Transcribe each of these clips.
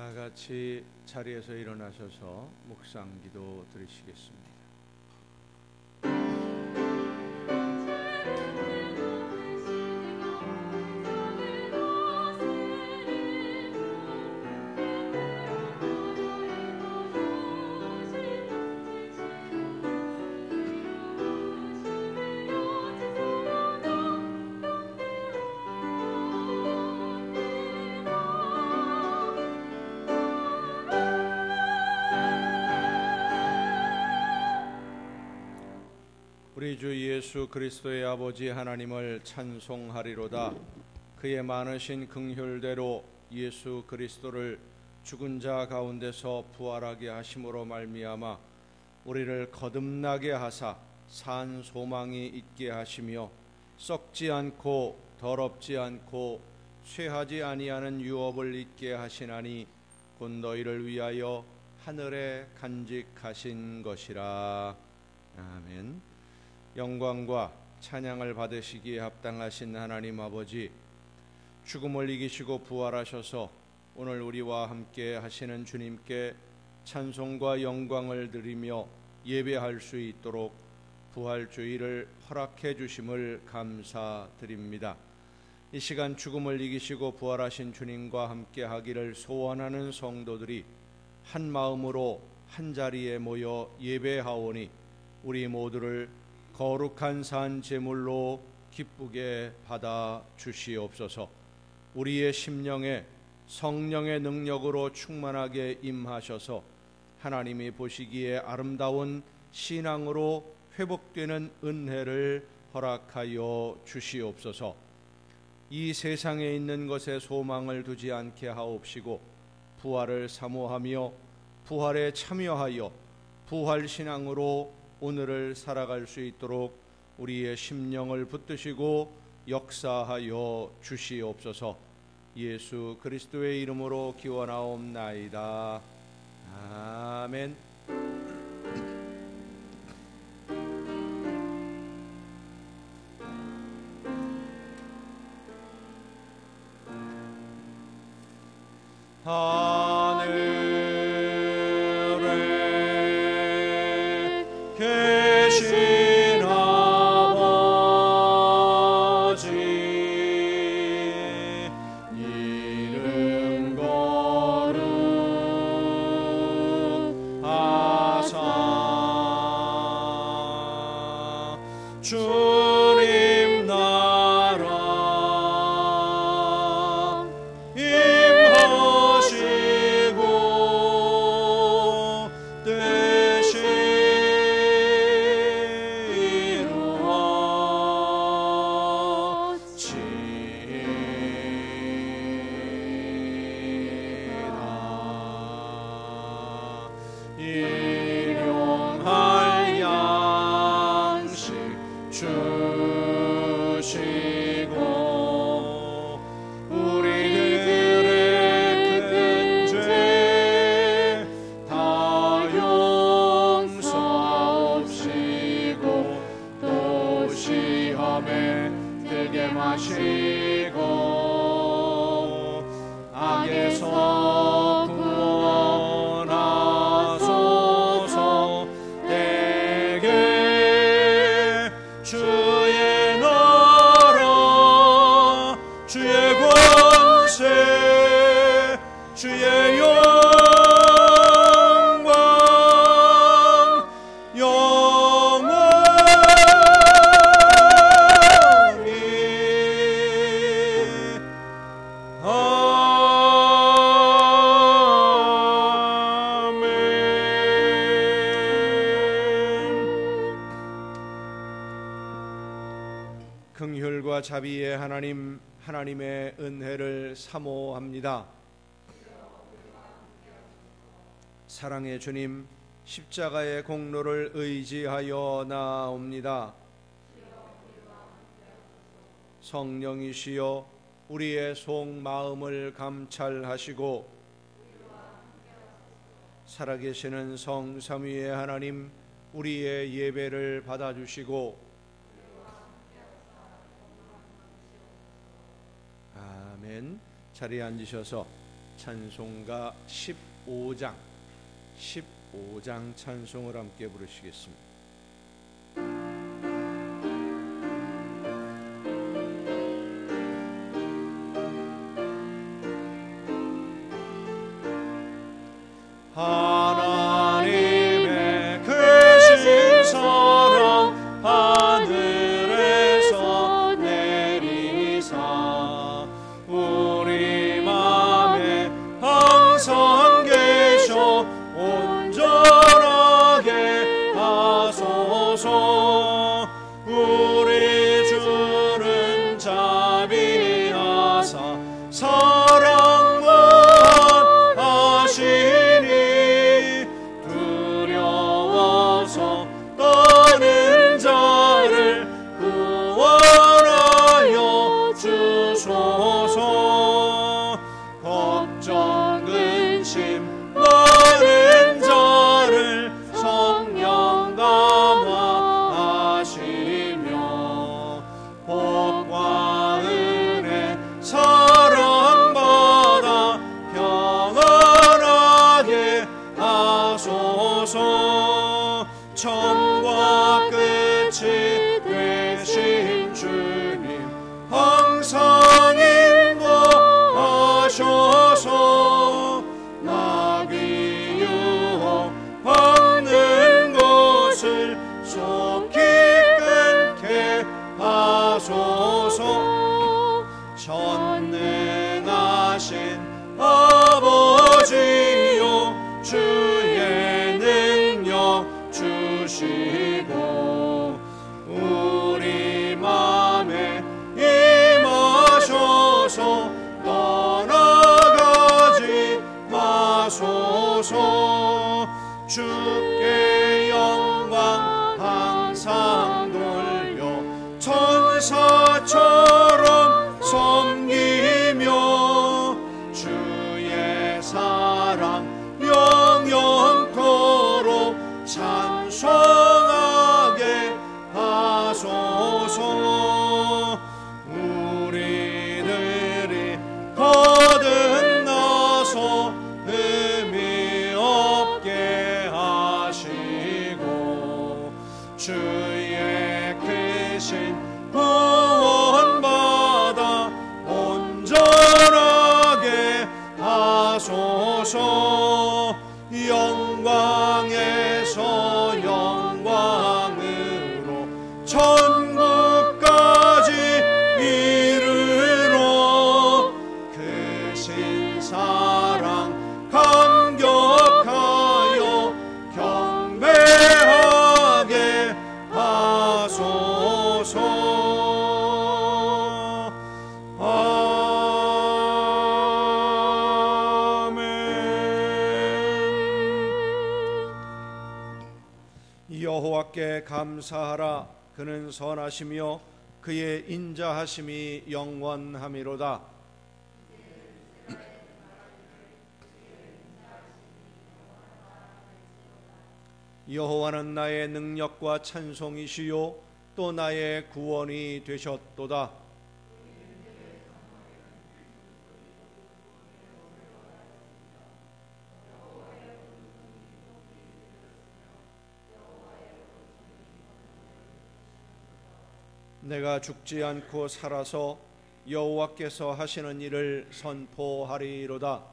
다 같이 자리에서 일어나셔서 묵상 기도 드리시겠습니다. 우리 주 예수 그리스도의 아버지 하나님을 찬송하리로다. 그의 많으신 긍휼대로 예수 그리스도를 죽은 자 가운데서 부활하게 하심으로 말미암아 우리를 거듭나게 하사 산 소망이 있게 하시며 썩지 않고 더럽지 않고 쇠하지 아니하는 유업을 있게 하시나니 곧 너희를 위하여 하늘에 간직하신 것이라. 아멘. 영광과 찬양을 받으시기에 합당하신 하나님 아버지, 죽음을 이기시고 부활하셔서 오늘 우리와 함께 하시는 주님께 찬송과 영광을 드리며 예배할 수 있도록 부활주의를 허락해 주심을 감사드립니다. 이 시간 죽음을 이기시고 부활하신 주님과 함께 하기를 소원하는 성도들이 한 마음으로 한 자리에 모여 예배하오니 우리 모두를 거룩한 산 제물로 기쁘게 받아 주시옵소서. 우리의 심령에 성령의 능력으로 충만하게 임하셔서 하나님이 보시기에 아름다운 신앙으로 회복되는 은혜를 허락하여 주시옵소서. 이 세상에 있는 것에 소망을 두지 않게 하옵시고 부활을 사모하며 부활에 참여하여 부활신앙으로 오늘을 살아갈 수 있도록 우리의 심령을 붙드시고 역사하여 주시옵소서. 예수 그리스도의 이름으로 기원하옵나이다. 아멘. 계신 아버지 이름 거룩하사 주님 나라 임하시고 일용할 양식 주시고 우리들의 큰 죄 다 용서하옵시고 또 시험에 들게 마시고 악에서 구원하소서. 내게 주의 나라 주의 권세 주의 영광 영원히 긍휼과 자비의 하나님, 하나님의 은혜를 사모합니다. 사랑의 주님, 십자가의 공로를 의지하여 나아옵니다. 성령이시여 우리의 속마음을 감찰하시고 살아계시는 성삼위의 하나님, 우리의 예배를 받아주시고 아멘. 자리에 앉으셔서 찬송가 15장 찬송을 함께 부르시겠습니다. 하나님의 크신 사랑 하늘에서 내리사 우리 맘에 항상 계셔 온전하게 하소서. 우리 주는 자비하사 사랑 무한하시니 두려워서 떠는 자를 구원하여 주소서. 걱정 근심 많은 자를 성령 감화하시며 복과 은혜 사랑받아 평안하게 하소서. 처음과 끝이 되신 주님 항상 인도하셔서 나비 유혹 받는 것을 속히 끊게 하소서. 전능하신 아버지요 주의 능력 주시고 우리 맘에 임하셔서 떠나가지 마소서. 주께 영광 항상 돌려 천사처럼 섬기며 주의 사랑 영영토록 찬송하게 하소서. 우리들이 거듭나서 흠이 없게 하시고 주의 크신 구원받아 온전하게 하소서. 영광에서 영광으로 천국까지 이르러 크신 사랑 감격하여 경배하게 하소서. 여호와께 감사하라. 그는 선하시며 그의 인자하심이 영원함이로다. 여호와는 나의 능력과 찬송이시요 또 나의 구원이 되셨도다. 내가 죽지 않고 살아서 여호와께서 하시는 일을 선포하리로다.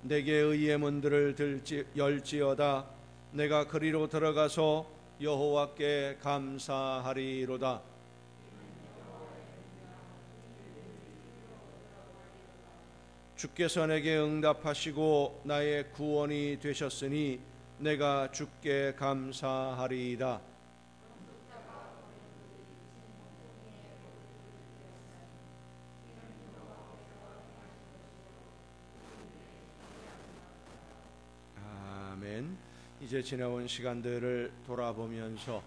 내게 의의 문들을 열지어다. 내가 그리로 들어가서 여호와께 감사하리로다. 주께서 내게 응답하시고 나의 구원이 되셨으니 내가 주께 감사하리이다. 아멘. 이제 지나온 시간들을 돌아보면서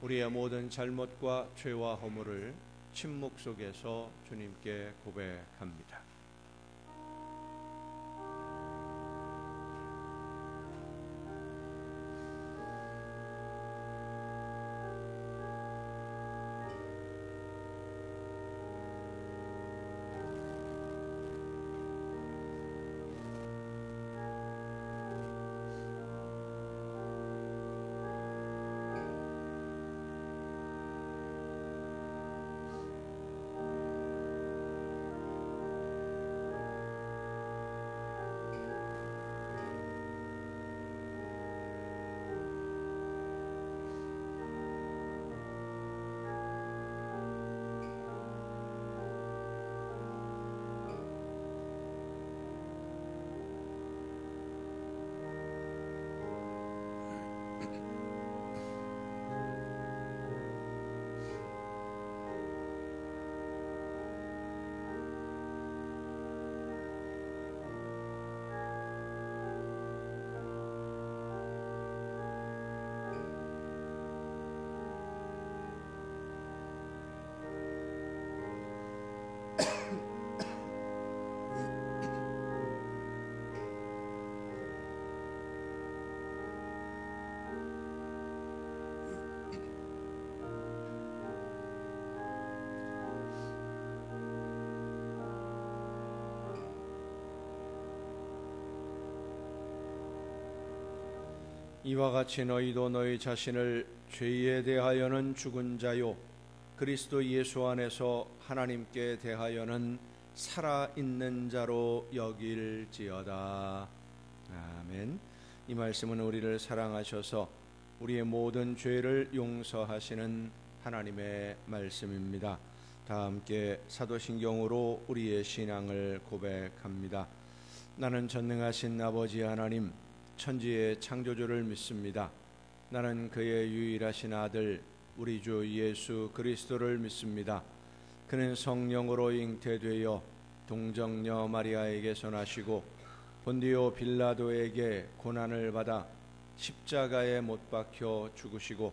우리의 모든 잘못과 죄와 허물을 침묵 속에서 주님께 고백합니다. 이와 같이 너희도 너희 자신을 죄에 대하여는 죽은 자요 그리스도 예수 안에서 하나님께 대하여는 살아있는 자로 여길지어다. 아멘. 이 말씀은 우리를 사랑하셔서 우리의 모든 죄를 용서하시는 하나님의 말씀입니다. 다 함께 사도신경으로 우리의 신앙을 고백합니다. 나는 전능하신 아버지 하나님 천지의 창조주를 믿습니다. 나는 그의 유일하신 아들 우리 주 예수 그리스도를 믿습니다. 그는 성령으로 잉태되어 동정녀 마리아에게서 나시고 본디오 빌라도에게 고난을 받아 십자가에 못 박혀 죽으시고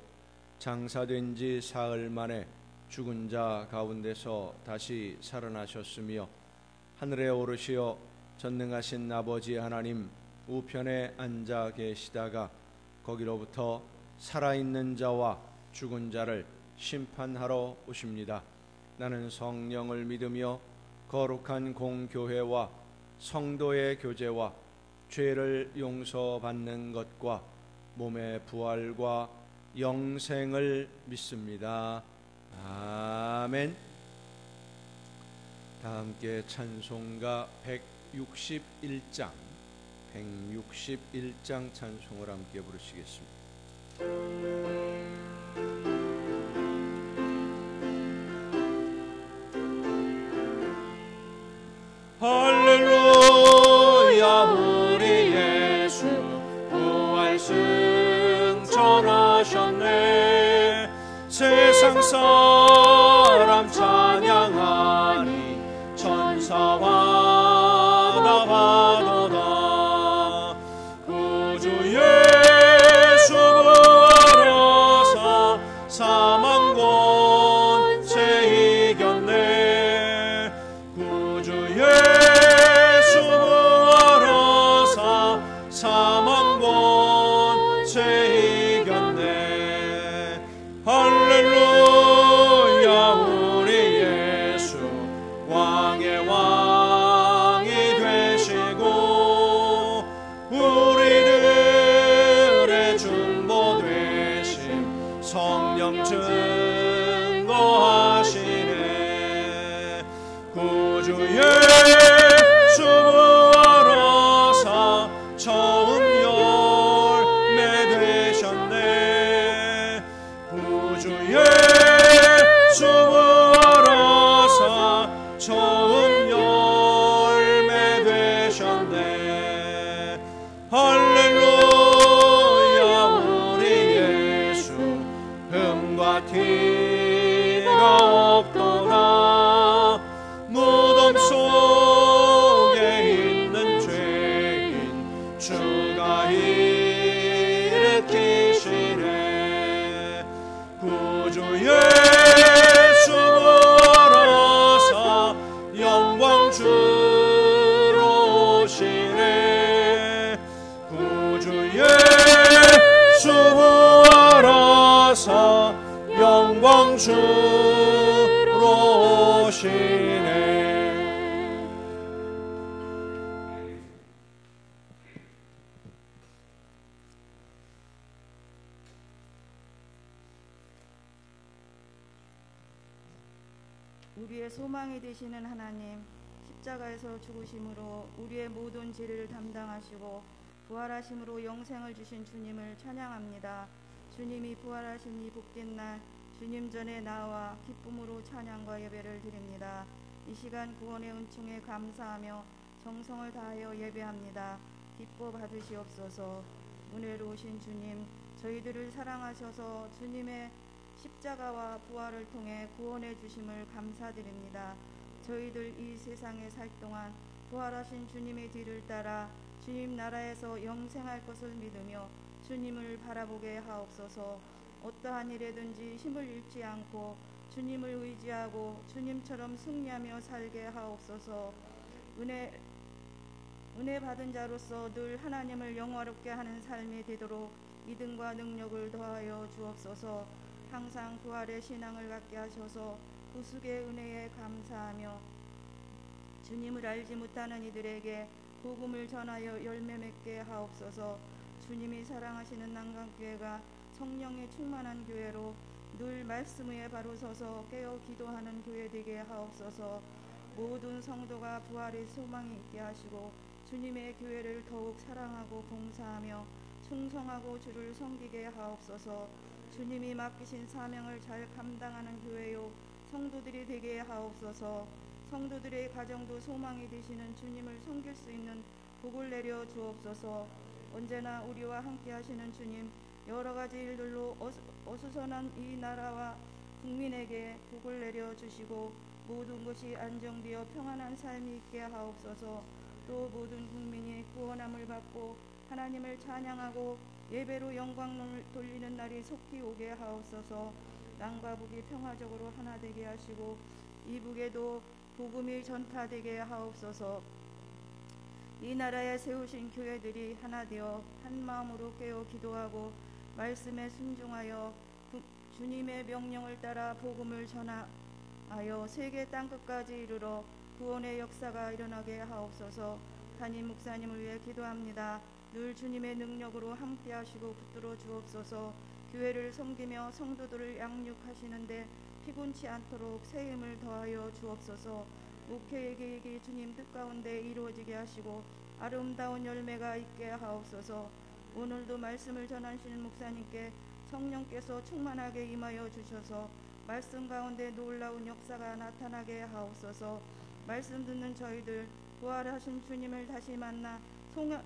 장사된 지 사흘 만에 죽은 자 가운데서 다시 살아나셨으며 하늘에 오르시어 전능하신 아버지 하나님 우편에 앉아 계시다가 거기로부터 살아있는 자와 죽은 자를 심판하러 오십니다. 나는 성령을 믿으며 거룩한 공교회와 성도의 교제와 죄를 용서받는 것과 몸의 부활과 영생을 믿습니다. 아멘. 다 함께 찬송가 161장 찬송을 함께 부르시겠습니다. 할렐루야 우리 예수 부활 승천하셨네. 세상 사람 찬양하니 천사와 나바도다. 구주 예수 부활하사 사망 권세 이겼네. 구주 예수 부활하사 사망 권세 이겼네. 할렐루야 우리 예수 왕의 왕이 되시고 우리들의 중보 되심 성령 증거하시네. 구주 예수 부활하사 처음 열매 되셨네. 구주 예수 부활하사 처음 열매 되셨네. 할렐루야 우리 예수 흠과 티가 없도다. 무덤 속에 있는 죄인 주가 일으키시네. 구주 예수 부활하사 영광 주로 오시네. 구주 예수 부활하사 영광 주로 오시네. 우리의 소망이 되시는 하나님, 십자가에서 죽으심으로 우리의 모든 죄를 담당하시고 부활하심으로 영생을 주신 주님을 찬양합니다. 주님이 부활하신 이 복된 날 주님 전에 나와 기쁨으로 찬양과 예배를 드립니다. 이 시간 구원의 은총에 감사하며 정성을 다하여 예배합니다. 기뻐 받으시옵소서. 은혜로우신 주님, 저희들을 사랑하셔서 주님의 십자가와 부활을 통해 구원해 주심을 감사드립니다. 저희들 이 세상에 살 동안 부활하신 주님의 뒤를 따라 주님 나라에서 영생할 것을 믿으며 주님을 바라보게 하옵소서. 어떠한 일에든지 힘을 잃지 않고 주님을 의지하고 주님처럼 승리하며 살게 하옵소서. 은혜 받은 자로서 늘 하나님을 영화롭게 하는 삶이 되도록 믿음과 능력을 더하여 주옵소서. 항상 부활의 신앙을 갖게 하셔서 구속의 은혜에 감사하며 주님을 알지 못하는 이들에게 복음을 전하여 열매 맺게 하옵소서. 주님이 사랑하시는 난강교회가 성령이 충만한 교회로 늘 말씀 위에 바로 서서 깨어 기도하는 교회 되게 하옵소서. 모든 성도가 부활의 소망이 있게 하시고 주님의 교회를 더욱 사랑하고 봉사하며 충성하고 주를 섬기게 하옵소서. 주님이 맡기신 사명을 잘 감당하는 교회요 성도들이 되게 하옵소서. 성도들의 가정도 소망이 되시는 주님을 섬길 수 있는 복을 내려 주옵소서. 언제나 우리와 함께 하시는 주님, 여러 가지 일들로 어수선한 이 나라와 국민에게 복을 내려 주시고 모든 것이 안정되어 평안한 삶이 있게 하옵소서. 또 모든 국민이 구원함을 받고 하나님을 찬양하고 예배로 영광을 돌리는 날이 속히 오게 하옵소서. 남과 북이 평화적으로 하나 되게 하시고 이북에도 복음이 전파되게 하옵소서. 이 나라에 세우신 교회들이 하나 되어 한 마음으로 깨어 기도하고 말씀에 순종하여 주님의 명령을 따라 복음을 전하여 세계 땅끝까지 이르러 구원의 역사가 일어나게 하옵소서. 담임 목사님을 위해 기도합니다. 늘 주님의 능력으로 함께 하시고 붙들어 주옵소서. 교회를 섬기며 성도들을 양육하시는데 피곤치 않도록 새 힘을 더하여 주옵소서. 목회의 계획이 주님 뜻 가운데 이루어지게 하시고 아름다운 열매가 있게 하옵소서. 오늘도 말씀을 전하시는 목사님께 성령께서 충만하게 임하여 주셔서 말씀 가운데 놀라운 역사가 나타나게 하옵소서. 말씀 듣는 저희들 부활하신 주님을 다시 만나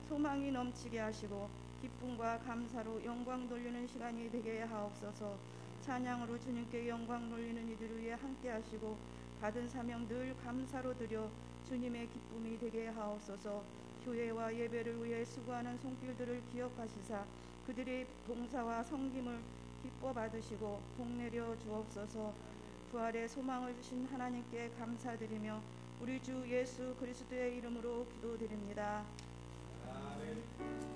소망이 넘치게 하시고 기쁨과 감사로 영광 돌리는 시간이 되게 하옵소서. 찬양으로 주님께 영광 돌리는 이들 위해 함께 하시고 받은 사명 늘 감사로 드려 주님의 기쁨이 되게 하옵소서. 교회와 예배를 위해 수고하는 손길들을 기억하시사 그들의 봉사와 섬김을 기뻐 받으시고 복 내려 주옵소서. 부활의 소망을 주신 하나님께 감사드리며 우리 주 예수 그리스도의 이름으로 기도드립니다. 아멘.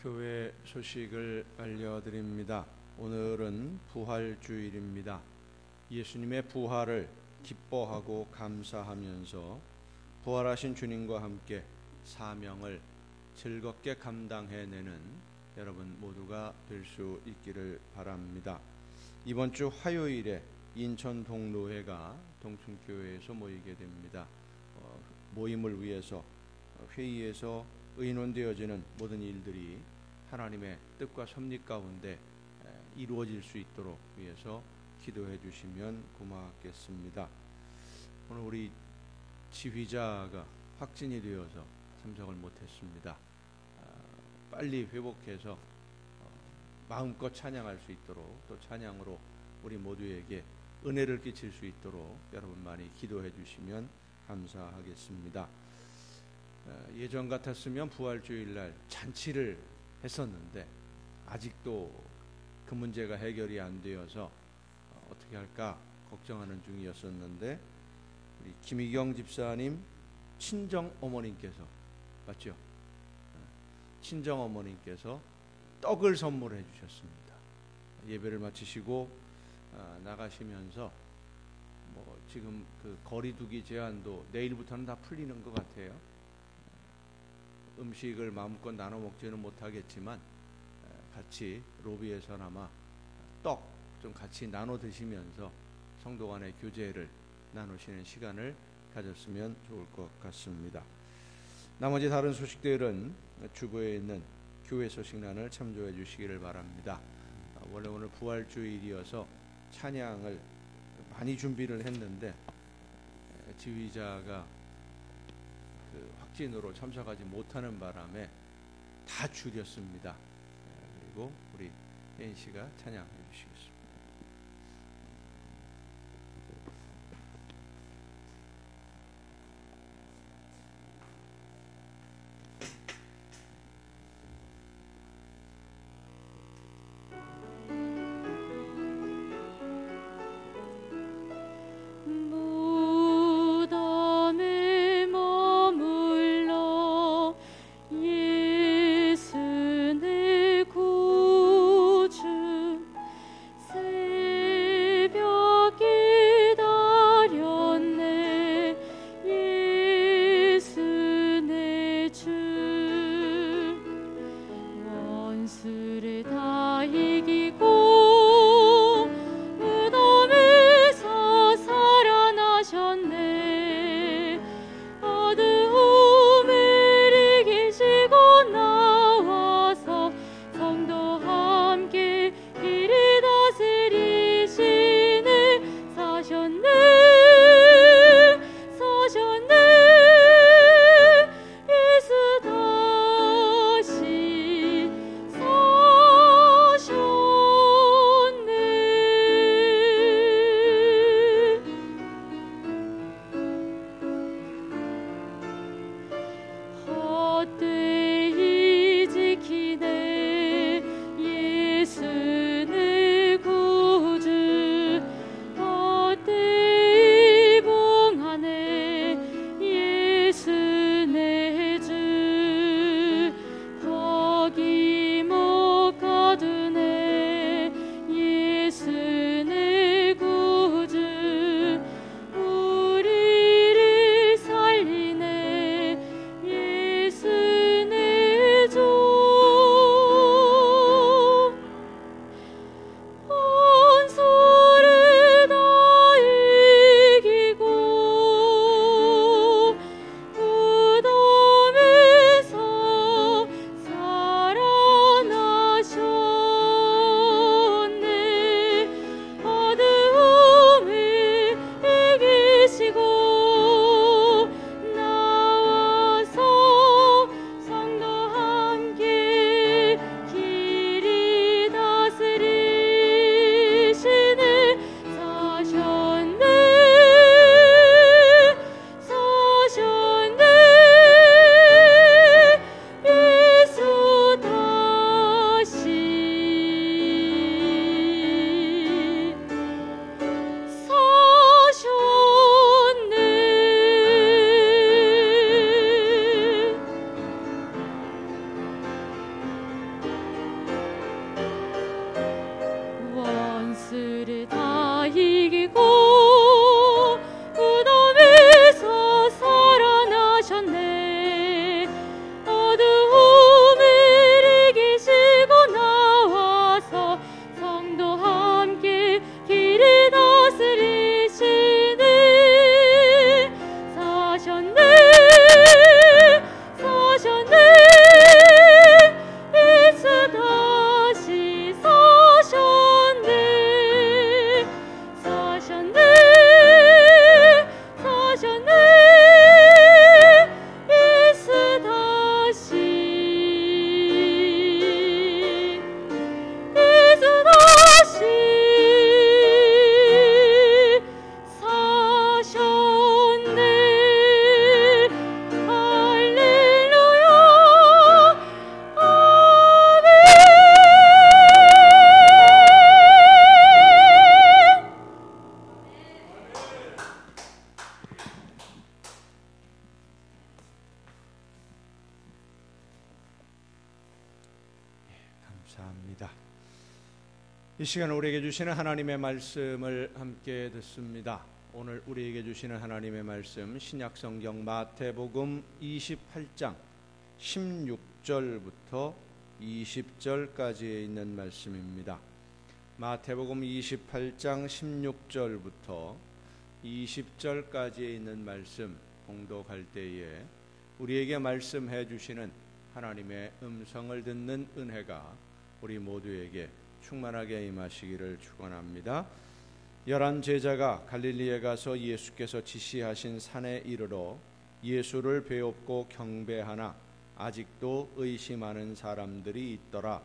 교회 소식을 알려드립니다. 오늘은 부활주일입니다. 예수님의 부활을 기뻐하고 감사하면서 부활하신 주님과 함께 사명을 즐겁게 감당해내는 여러분 모두가 될 수 있기를 바랍니다. 이번 주 화요일에 인천 동로회가 동춘교회에서 모이게 됩니다. 모임을 위해서 회의에서 의논되어지는 모든 일들이 하나님의 뜻과 섭리 가운데 이루어질 수 있도록 위해서 기도해 주시면 고맙겠습니다. 오늘 우리 지휘자가 확진이 되어서 참석을 못했습니다. 빨리 회복해서 마음껏 찬양할 수 있도록 또 찬양으로 우리 모두에게 은혜를 끼칠 수 있도록 여러분 많이 기도해 주시면 감사하겠습니다. 예전 같았으면 부활주일날 잔치를 했었는데 아직도 그 문제가 해결이 안 되어서 어떻게 할까 걱정하는 중이었었는데 우리 김희경 집사님 친정 어머님께서 맞죠? 친정 어머님께서 떡을 선물해 주셨습니다. 예배를 마치시고 나가시면서 지금 그 거리두기 제한도 내일부터는 다 풀리는 것 같아요. 음식을 마음껏 나눠 먹지는 못하겠지만 같이 로비에서나마 떡 좀 같이 나눠 드시면서 성도 간의 교제를 나누시는 시간을 가졌으면 좋을 것 같습니다. 나머지 다른 소식들은 주보에 있는 교회 소식란을 참조해 주시기를 바랍니다. 원래 오늘 부활주일이어서 찬양을 많이 준비를 했는데 지휘자가 확진으로 참석하지 못하는 바람에 다 줄였습니다. 그리고 우리 혜인 씨가 찬양해 주시겠습니다. 원수를 다 이기고 무덤에서 살아나셨네. 어두움을 이기시고 나와서 성도 함께 길을 다스리시네. 사셨네 사셨네. 예수 다시 헛되이 지키네. 예수 내 구주. 헛되이 봉하네. 예수 내 주. 거기 못 가두네. 예수 내 구주. 우리를 살리네. 예수 내 주. 원수를 다 이기고 무덤에서 살아나셨네. 어두움을 이기시고 나와서 성도 함께 길이 다스리시네. 사셨네 사셨네. 예수 다시 사셨네. 원수를 다 이기고 무덤에서 살아나셨네. 어두움을 이기시고 나와서 성도 함께 길을 다스리시네. 사셨네 사셨네. 예수 다시 사셨네. 사셨네 사셨네. 예수 다시 예수 다시 사셨네. 할렐루야 아멘. 감사합니다. 이 시간 우리에게 주시는 하나님의 말씀을 함께 듣습니다. 오늘 우리에게 주시는 하나님의 말씀 신약성경 마태복음 28장 16절부터 20절까지에 있는 말씀입니다. 마태복음 28장 16절부터 20절까지에 있는 말씀 봉독할 때에 우리에게 말씀해 주시는 하나님의 음성을 듣는 은혜가 우리 모두에게 충만하게 임하시기를 축원합니다. 11 제자가 갈릴리에 가서 예수께서 지시하신 산에 이르러 예수를 배웁고 경배하나 아직도 의심하는 사람들이 있더라.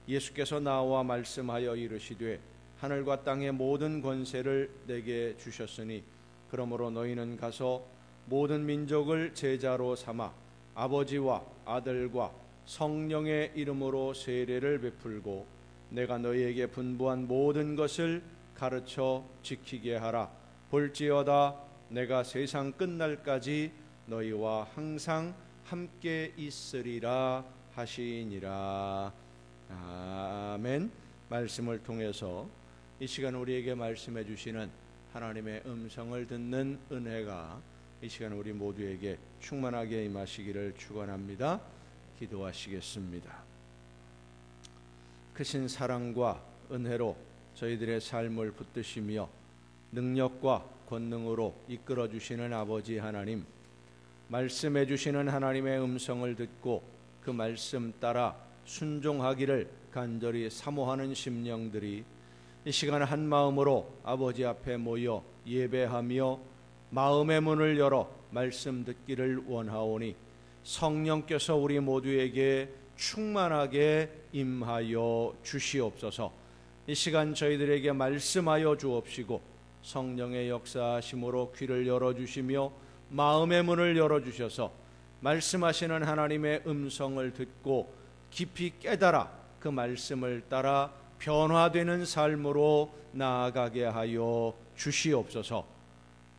예수께서 나와 말씀하여 이르시되 하늘과 땅의 모든 권세를 내게 주셨으니 그러므로 너희는 가서 모든 민족을 제자로 삼아 아버지와 아들과 성령의 이름으로 세례를 베풀고 내가 너희에게 분부한 모든 것을 가르쳐 지키게 하라. 볼지어다 내가 세상 끝날까지 너희와 항상 함께 있으리라 하시니라. 아멘. 말씀을 통해서 이 시간 우리에게 말씀해 주시는 하나님의 음성을 듣는 은혜가 이 시간 우리 모두에게 충만하게 임하시기를 축원합니다. 기도하시겠습니다. 크신 사랑과 은혜로 저희들의 삶을 붙드시며 능력과 권능으로 이끌어 주시는 아버지 하나님, 말씀해 주시는 하나님의 음성을 듣고 그 말씀 따라 순종하기를 간절히 사모하는 심령들이 이 시간 한 마음으로 아버지 앞에 모여 예배하며 마음의 문을 열어 말씀 듣기를 원하오니 성령께서 우리 모두에게 충만하게 임하여 주시옵소서. 이 시간 저희들에게 말씀하여 주옵시고 성령의 역사하심으로 귀를 열어주시며 마음의 문을 열어주셔서 말씀하시는 하나님의 음성을 듣고 깊이 깨달아 그 말씀을 따라 변화되는 삶으로 나아가게 하여 주시옵소서.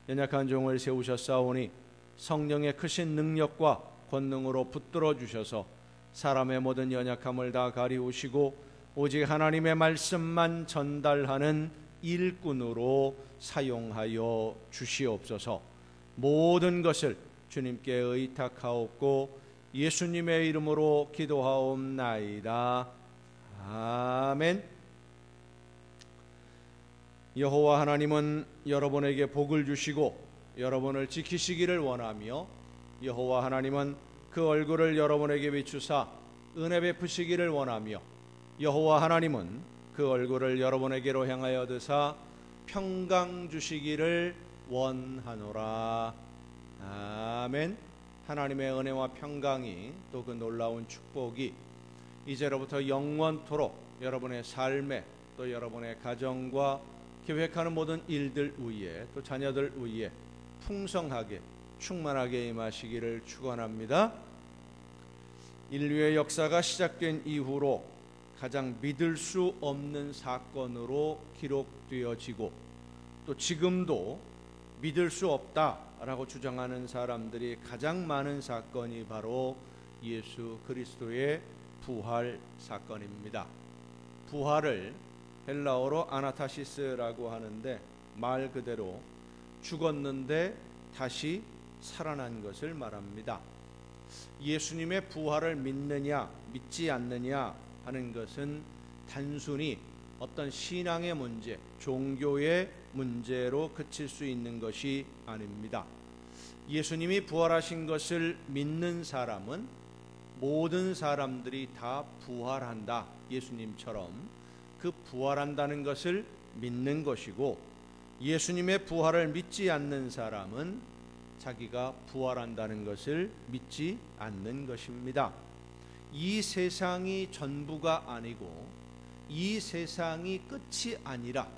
연약한 종을 세우셨사오니 성령의 크신 능력과 권능으로 붙들어 주셔서 사람의 모든 연약함을 다 가리우시고 오직 하나님의 말씀만 전달하는 일꾼으로 사용하여 주시옵소서. 모든 것을 주님께 의탁하옵고 예수님의 이름으로 기도하옵나이다. 아멘. 여호와 하나님은 여러분에게 복을 주시고 여러분을 지키시기를 원하며 여호와 하나님은 그 얼굴을 여러분에게 비추사 은혜 베푸시기를 원하며 여호와 하나님은 그 얼굴을 여러분에게로 향하여 드사 평강 주시기를 원하노라. 아멘. 하나님의 은혜와 평강이 또 그 놀라운 축복이 이제로부터 영원토록 여러분의 삶에 또 여러분의 가정과 계획하는 모든 일들 위에 또 자녀들 위에 풍성하게 충만하게 임하시기를 축원합니다. 인류의 역사가 시작된 이후로 가장 믿을 수 없는 사건으로 기록되어지고 또 지금도 믿을 수 없다라고 주장하는 사람들이 가장 많은 사건이 바로 예수 그리스도의 부활 사건입니다. 부활을 헬라어로 아나타시스라고 하는데 말 그대로 죽었는데 다시 살아난 것을 말합니다. 예수님의 부활을 믿느냐 믿지 않느냐 하는 것은 단순히 어떤 신앙의 문제, 종교의 문제로 그칠 수 있는 것이 아닙니다. 예수님이 부활하신 것을 믿는 사람은 모든 사람들이 다 부활한다, 예수님처럼 그 부활한다는 것을 믿는 것이고, 예수님의 부활을 믿지 않는 사람은 자기가 부활한다는 것을 믿지 않는 것입니다. 이 세상이 전부가 아니고 이 세상이 끝이 아니라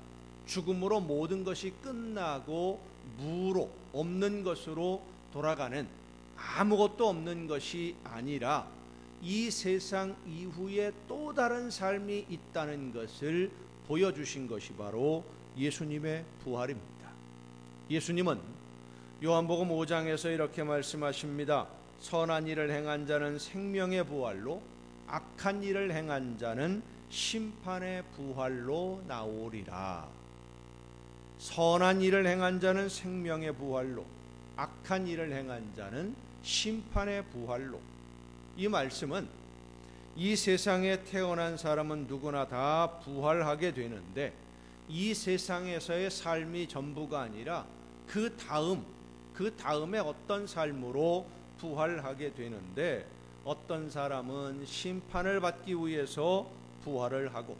죽음으로 모든 것이 끝나고 무로 없는 것으로 돌아가는, 아무것도 없는 것이 아니라 이 세상 이후에 또 다른 삶이 있다는 것을 보여주신 것이 바로 예수님의 부활입니다. 예수님은 요한복음 5장에서 이렇게 말씀하십니다. 선한 일을 행한 자는 생명의 부활로, 악한 일을 행한 자는 심판의 부활로 나오리라. 선한 일을 행한 자는 생명의 부활로, 악한 일을 행한 자는 심판의 부활로. 이 말씀은 이 세상에 태어난 사람은 누구나 다 부활하게 되는데 이 세상에서의 삶이 전부가 아니라 그 다음에 어떤 삶으로 부활하게 되는데, 어떤 사람은 심판을 받기 위해서 부활을 하고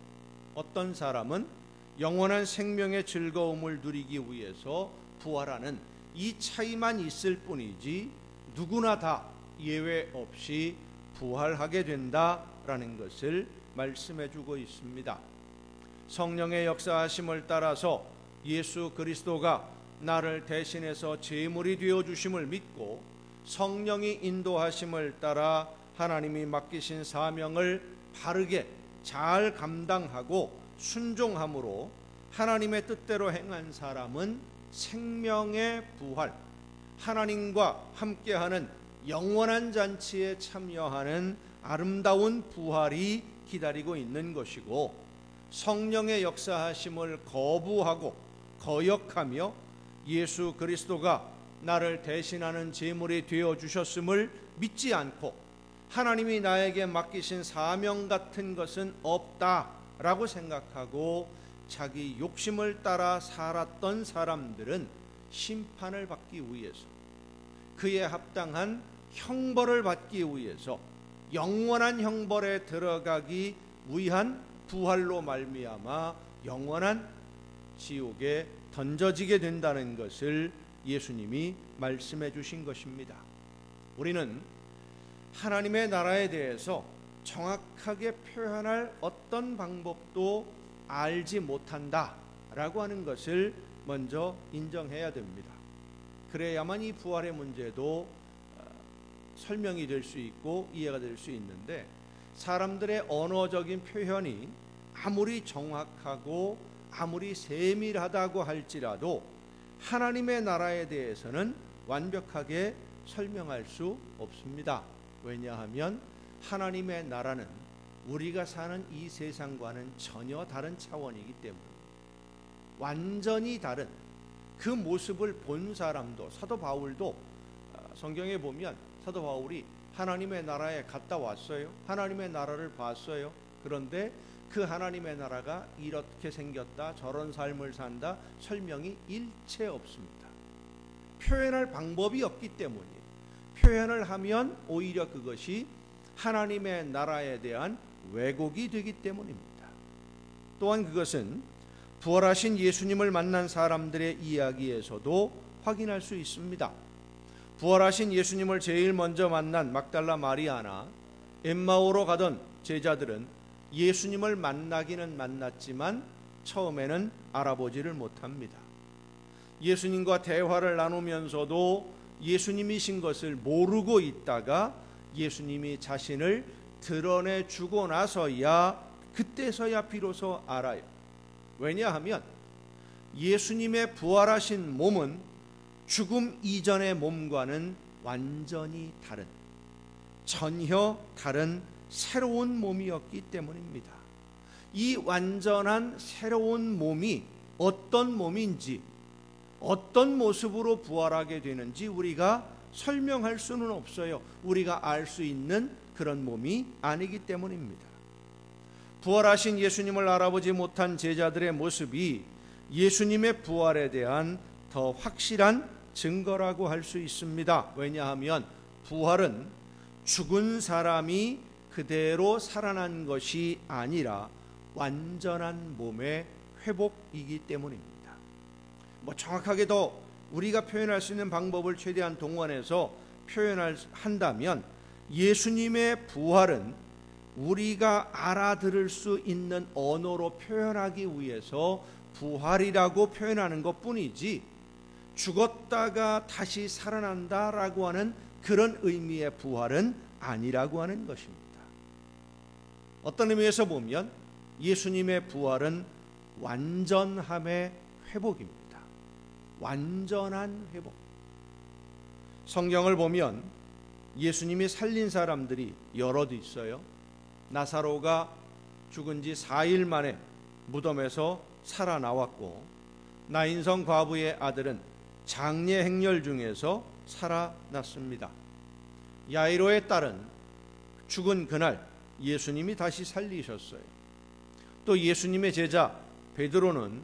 어떤 사람은 영원한 생명의 즐거움을 누리기 위해서 부활하는, 이 차이만 있을 뿐이지 누구나 다 예외 없이 부활하게 된다라는 것을 말씀해 주고 있습니다. 성령의 역사하심을 따라서 예수 그리스도가 나를 대신해서 제물이 되어 주심을 믿고 성령이 인도하심을 따라 하나님이 맡기신 사명을 바르게 잘 감당하고 순종함으로 하나님의 뜻대로 행한 사람은 생명의 부활, 하나님과 함께하는 영원한 잔치에 참여하는 아름다운 부활이 기다리고 있는 것이고, 성령의 역사하심을 거부하고 거역하며 예수 그리스도가 나를 대신하는 제물이 되어 주셨음을 믿지 않고 하나님이 나에게 맡기신 사명 같은 것은 없다라고 생각하고 자기 욕심을 따라 살았던 사람들은 심판을 받기 위해서, 그에 합당한 형벌을 받기 위해서 영원한 형벌에 들어가기 위한 부활로 말미암아 영원한 지옥에 던져지게 된다는 것을 예수님이 말씀해 주신 것입니다. 우리는 하나님의 나라에 대해서 정확하게 표현할 어떤 방법도 알지 못한다라고 하는 것을 먼저 인정해야 됩니다. 그래야만 이 부활의 문제도 설명이 될 수 있고 이해가 될 수 있는데, 사람들의 언어적인 표현이 아무리 정확하고 아무리 세밀하다고 할지라도 하나님의 나라에 대해서는 완벽하게 설명할 수 없습니다. 왜냐하면 하나님의 나라는 우리가 사는 이 세상과는 전혀 다른 차원이기 때문입니다. 완전히 다른 그 모습을 본 사람도, 사도 바울도 성경에 보면 사도 바울이 하나님의 나라에 갔다 왔어요. 하나님의 나라를 봤어요. 그런데 그 하나님의 나라가 이렇게 생겼다, 저런 삶을 산다, 설명이 일체 없습니다. 표현할 방법이 없기 때문이에요. 표현을 하면 오히려 그것이 하나님의 나라에 대한 왜곡이 되기 때문입니다. 또한 그것은 부활하신 예수님을 만난 사람들의 이야기에서도 확인할 수 있습니다. 부활하신 예수님을 제일 먼저 만난 막달라 마리아나 엠마오로 가던 제자들은 예수님을 만나기는 만났지만 처음에는 알아보지를 못합니다. 예수님과 대화를 나누면서도 예수님이신 것을 모르고 있다가 예수님이 자신을 드러내주고 나서야, 그때서야 비로소 알아요. 왜냐하면 예수님의 부활하신 몸은 죽음 이전의 몸과는 완전히 다른, 전혀 다른 새로운 몸이었기 때문입니다. 이 완전한 새로운 몸이 어떤 몸인지, 어떤 모습으로 부활하게 되는지 우리가 설명할 수는 없어요. 우리가 알 수 있는 그런 몸이 아니기 때문입니다. 부활하신 예수님을 알아보지 못한 제자들의 모습이 예수님의 부활에 대한 더 확실한 증거라고 할 수 있습니다. 왜냐하면 부활은 죽은 사람이 그대로 살아난 것이 아니라 완전한 몸의 회복이기 때문입니다. 정확하게 더 우리가 표현할 수 있는 방법을 최대한 동원해서 표현한다면 예수님의 부활은 우리가 알아들을 수 있는 언어로 표현하기 위해서 부활이라고 표현하는 것뿐이지, 죽었다가 다시 살아난다라고 하는 그런 의미의 부활은 아니라고 하는 것입니다. 어떤 의미에서 보면 예수님의 부활은 완전함의 회복입니다. 완전한 회복. 성경을 보면 예수님이 살린 사람들이 여럿 있어요. 나사로가 죽은 지 4일 만에 무덤에서 살아나왔고, 나인성 과부의 아들은 장례 행렬 중에서 살아났습니다. 야이로의 딸은 죽은 그날 예수님이 다시 살리셨어요. 또 예수님의 제자 베드로는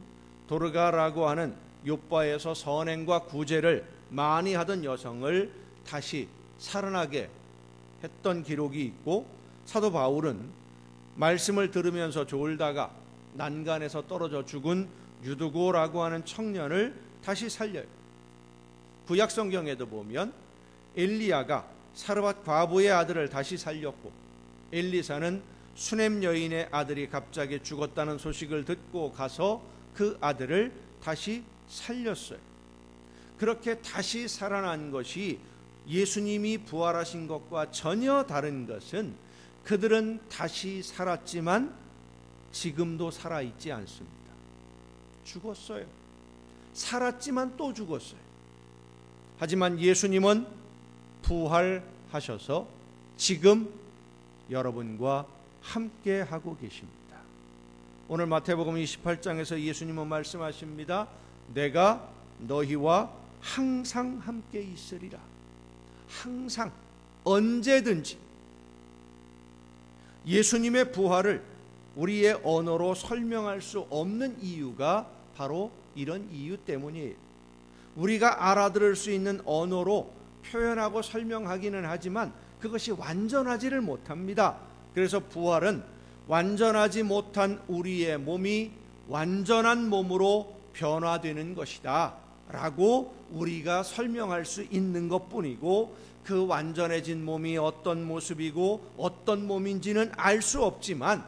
도르가라고 하는 욥바에서 선행과 구제를 많이 하던 여성을 다시 살아나게 했던 기록이 있고, 사도 바울은 말씀을 들으면서 졸다가 난간에서 떨어져 죽은 유두고라고 하는 청년을 다시 살려요. 구약 성경에도 보면 엘리야가 사르밧 과부의 아들을 다시 살렸고, 엘리사는 수넴 여인의 아들이 갑자기 죽었다는 소식을 듣고 가서 그 아들을 다시 살렸어요. 그렇게 다시 살아난 것이 예수님이 부활하신 것과 전혀 다른 것은, 그들은 다시 살았지만 지금도 살아있지 않습니다. 죽었어요. 살았지만 또 죽었어요. 하지만 예수님은 부활하셔서 지금 여러분과 함께 하고 계십니다. 오늘 마태복음 28장에서 예수님은 말씀하십니다. 내가 너희와 항상 함께 있으리라. 항상, 언제든지 예수님의 부활을 우리의 언어로 설명할 수 없는 이유가 바로 이런 이유 때문이에요. 우리가 알아들을 수 있는 언어로 표현하고 설명하기는 하지만 그것이 완전하지를 못합니다. 그래서 부활은 완전하지 못한 우리의 몸이 완전한 몸으로 변화되는 것이다 라고 우리가 설명할 수 있는 것뿐이고, 그 완전해진 몸이 어떤 모습이고 어떤 몸인지는 알 수 없지만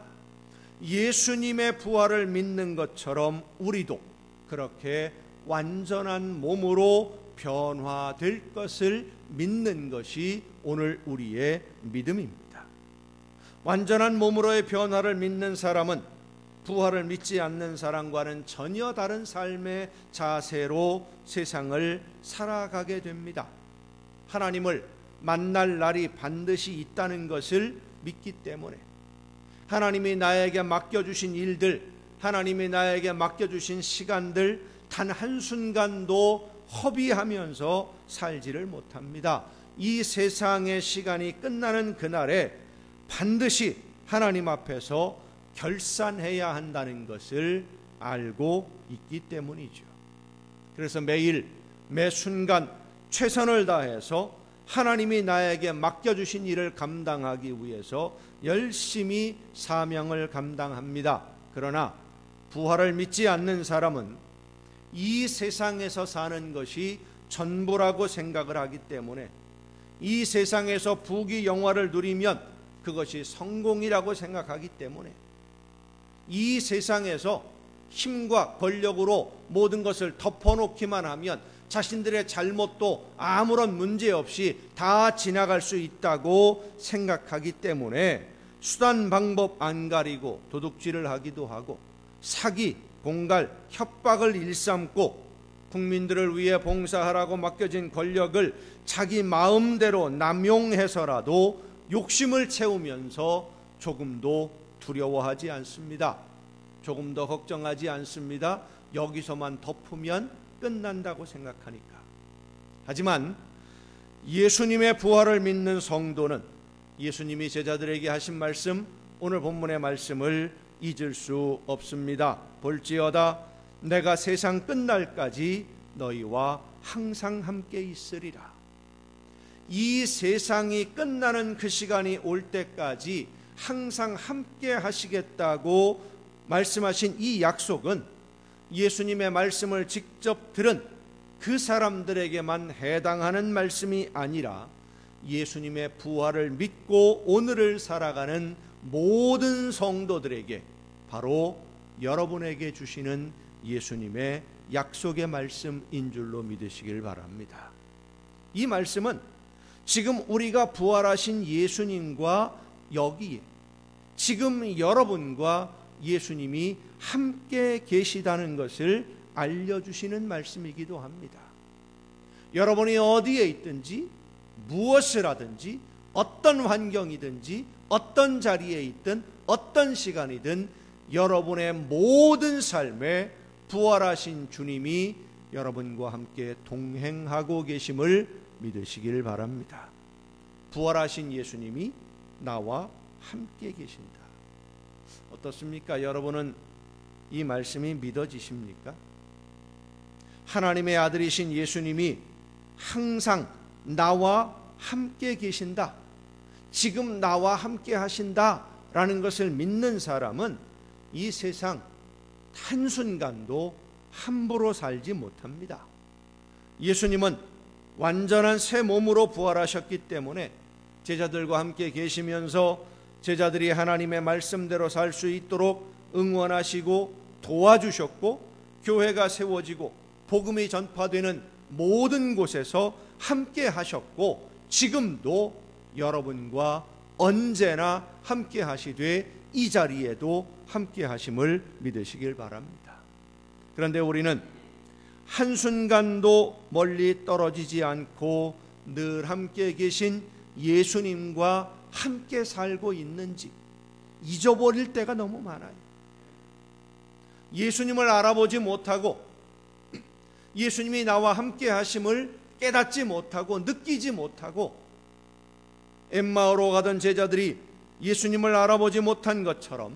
예수님의 부활을 믿는 것처럼 우리도 그렇게 완전한 몸으로 변화될 것을 믿는 것이 오늘 우리의 믿음입니다. 완전한 몸으로의 변화를 믿는 사람은 부활을 믿지 않는 사람과는 전혀 다른 삶의 자세로 세상을 살아가게 됩니다. 하나님을 만날 날이 반드시 있다는 것을 믿기 때문에, 하나님이 나에게 맡겨주신 일들, 하나님이 나에게 맡겨주신 시간들 단 한순간도 허비하면서 살지를 못합니다. 이 세상의 시간이 끝나는 그날에 반드시 하나님 앞에서 결산해야 한다는 것을 알고 있기 때문이죠. 그래서 매일 매 순간 최선을 다해서 하나님이 나에게 맡겨주신 일을 감당하기 위해서 열심히 사명을 감당합니다. 그러나 부활을 믿지 않는 사람은 이 세상에서 사는 것이 전부라고 생각을 하기 때문에, 이 세상에서 부귀 영화를 누리면 그것이 성공이라고 생각하기 때문에, 이 세상에서 힘과 권력으로 모든 것을 덮어놓기만 하면 자신들의 잘못도 아무런 문제 없이 다 지나갈 수 있다고 생각하기 때문에 수단 방법 안 가리고 도둑질을 하기도 하고 사기, 공갈, 협박을 일삼고 국민들을 위해 봉사하라고 맡겨진 권력을 자기 마음대로 남용해서라도 욕심을 채우면서 조금도 두려워하지 않습니다. 조금 더 걱정하지 않습니다. 여기서만 덮으면 끝난다고 생각하니까. 하지만 예수님의 부활을 믿는 성도는 예수님이 제자들에게 하신 말씀, 오늘 본문의 말씀을 잊을 수 없습니다. 볼지어다 내가 세상 끝날까지 너희와 항상 함께 있으리라. 이 세상이 끝나는 그 시간이 올 때까지 항상 함께 하시겠다고 말씀하신 이 약속은 예수님의 말씀을 직접 들은 그 사람들에게만 해당하는 말씀이 아니라 예수님의 부활을 믿고 오늘을 살아가는 모든 성도들에게, 바로 여러분에게 주시는 예수님의 약속의 말씀인 줄로 믿으시길 바랍니다. 이 말씀은 지금 우리가 부활하신 예수님과 여기에 지금 여러분과 예수님이 함께 계시다는 것을 알려주시는 말씀이기도 합니다. 여러분이 어디에 있든지 무엇을 하든지 어떤 환경이든지 어떤 자리에 있든 어떤 시간이든 여러분의 모든 삶에 부활하신 주님이 여러분과 함께 동행하고 계심을 믿으시길 바랍니다. 부활하신 예수님이 나와 함께 계신다. 어떻습니까? 여러분은 이 말씀이 믿어지십니까? 하나님의 아들이신 예수님이 항상 나와 함께 계신다, 지금 나와 함께 하신다라는 것을 믿는 사람은 이 세상 한순간도 함부로 살지 못합니다. 예수님은 완전한 새 몸으로 부활하셨기 때문에 제자들과 함께 계시면서 제자들이 하나님의 말씀대로 살 수 있도록 응원하시고 도와주셨고, 교회가 세워지고 복음이 전파되는 모든 곳에서 함께 하셨고, 지금도 여러분과 언제나 함께 하시되 이 자리에도 함께 하심을 믿으시길 바랍니다. 그런데 우리는 한순간도 멀리 떨어지지 않고 늘 함께 계신 예수님과 함께 살고 있는지 잊어버릴 때가 너무 많아요. 예수님을 알아보지 못하고 예수님이 나와 함께 하심을 깨닫지 못하고 느끼지 못하고 엠마오로 가던 제자들이 예수님을 알아보지 못한 것처럼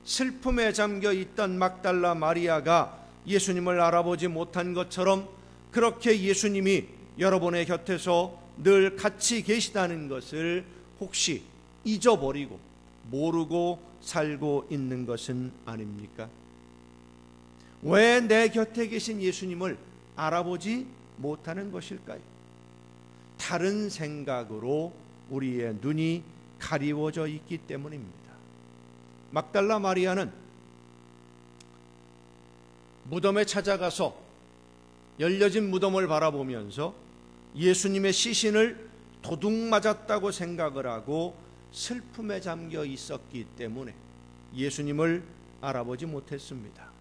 슬픔에 잠겨 있던 막달라 마리아가 예수님을 알아보지 못한 것처럼 그렇게 예수님이 여러분의 곁에서 늘 같이 계시다는 것을 혹시 잊어버리고 모르고 살고 있는 것은 아닙니까? 왜 내 곁에 계신 예수님을 알아보지 못하는 것일까요? 다른 생각으로 우리의 눈이 가리워져 있기 때문입니다. 막달라 마리아는 무덤에 찾아가서 열려진 무덤을 바라보면서 예수님의 시신을 도둑 맞았다고 생각을 하고 슬픔에 잠겨 있었기 때문에 예수님을 알아보지 못했습니다.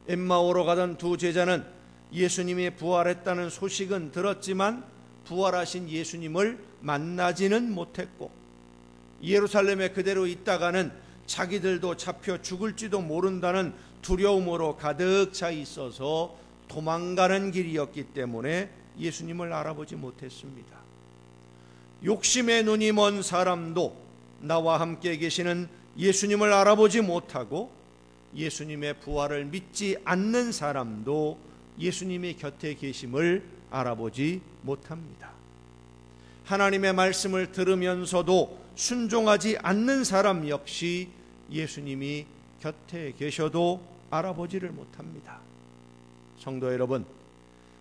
엠마오로 가던 두 제자는 예수님이 부활했다는 소식은 들었지만 부활하신 예수님을 만나지는 못했고, 예루살렘에 그대로 있다가는 자기들도 잡혀 죽을지도 모른다는 두려움으로 가득 차 있어서 도망가는 길이었기 때문에 예수님을 알아보지 못했습니다. 욕심의 눈이 먼 사람도 나와 함께 계시는 예수님을 알아보지 못하고, 예수님의 부활을 믿지 않는 사람도 예수님의 곁에 계심을 알아보지 못합니다. 하나님의 말씀을 들으면서도 순종하지 않는 사람 역시 예수님이 곁에 계셔도 알아보지를 못합니다. 성도 여러분,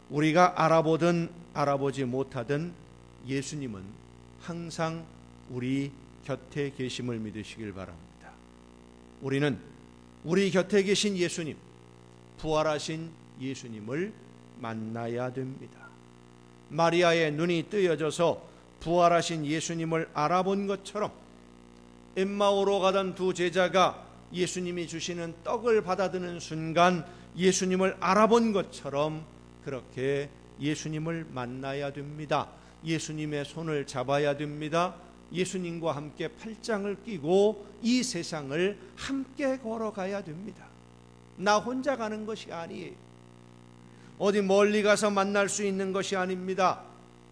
우리가 알아보든 알아보지 못하든 예수님은 항상 우리 곁에 계심을 믿으시길 바랍니다. 우리는 우리 곁에 계신 예수님, 부활하신 예수님을 만나야 됩니다. 마리아의 눈이 뜨여져서 부활하신 예수님을 알아본 것처럼 엠마오로 가던 두 제자가 예수님이 주시는 떡을 받아드는 순간 예수님을 알아본 것처럼 그렇게 예수님을 만나야 됩니다. 예수님의 손을 잡아야 됩니다. 예수님과 함께 팔짱을 끼고 이 세상을 함께 걸어가야 됩니다. 나 혼자 가는 것이 아니에요. 어디 멀리 가서 만날 수 있는 것이 아닙니다.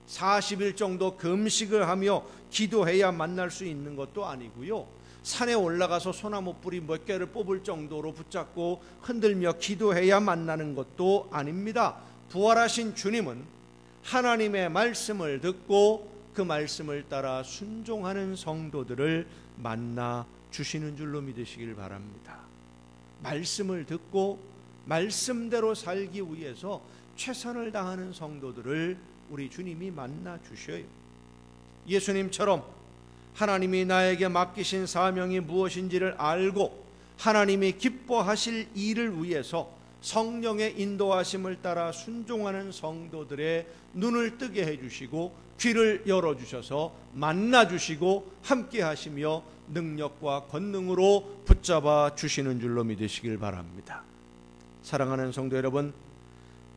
40일 정도 금식을 하며 기도해야 만날 수 있는 것도 아니고요, 산에 올라가서 소나무 뿌리 몇 개를 뽑을 정도로 붙잡고 흔들며 기도해야 만나는 것도 아닙니다. 부활하신 주님은 하나님의 말씀을 듣고 그 말씀을 따라 순종하는 성도들을 만나 주시는 줄로 믿으시길 바랍니다. 말씀을 듣고 말씀대로 살기 위해서 최선을 다하는 성도들을 우리 주님이 만나 주셔요. 예수님처럼 하나님이 나에게 맡기신 사명이 무엇인지를 알고 하나님이 기뻐하실 일을 위해서 성령의 인도하심을 따라 순종하는 성도들의 눈을 뜨게 해주시고 귀를 열어주셔서 만나주시고 함께 하시며 능력과 권능으로 붙잡아 주시는 줄로 믿으시길 바랍니다. 사랑하는 성도 여러분,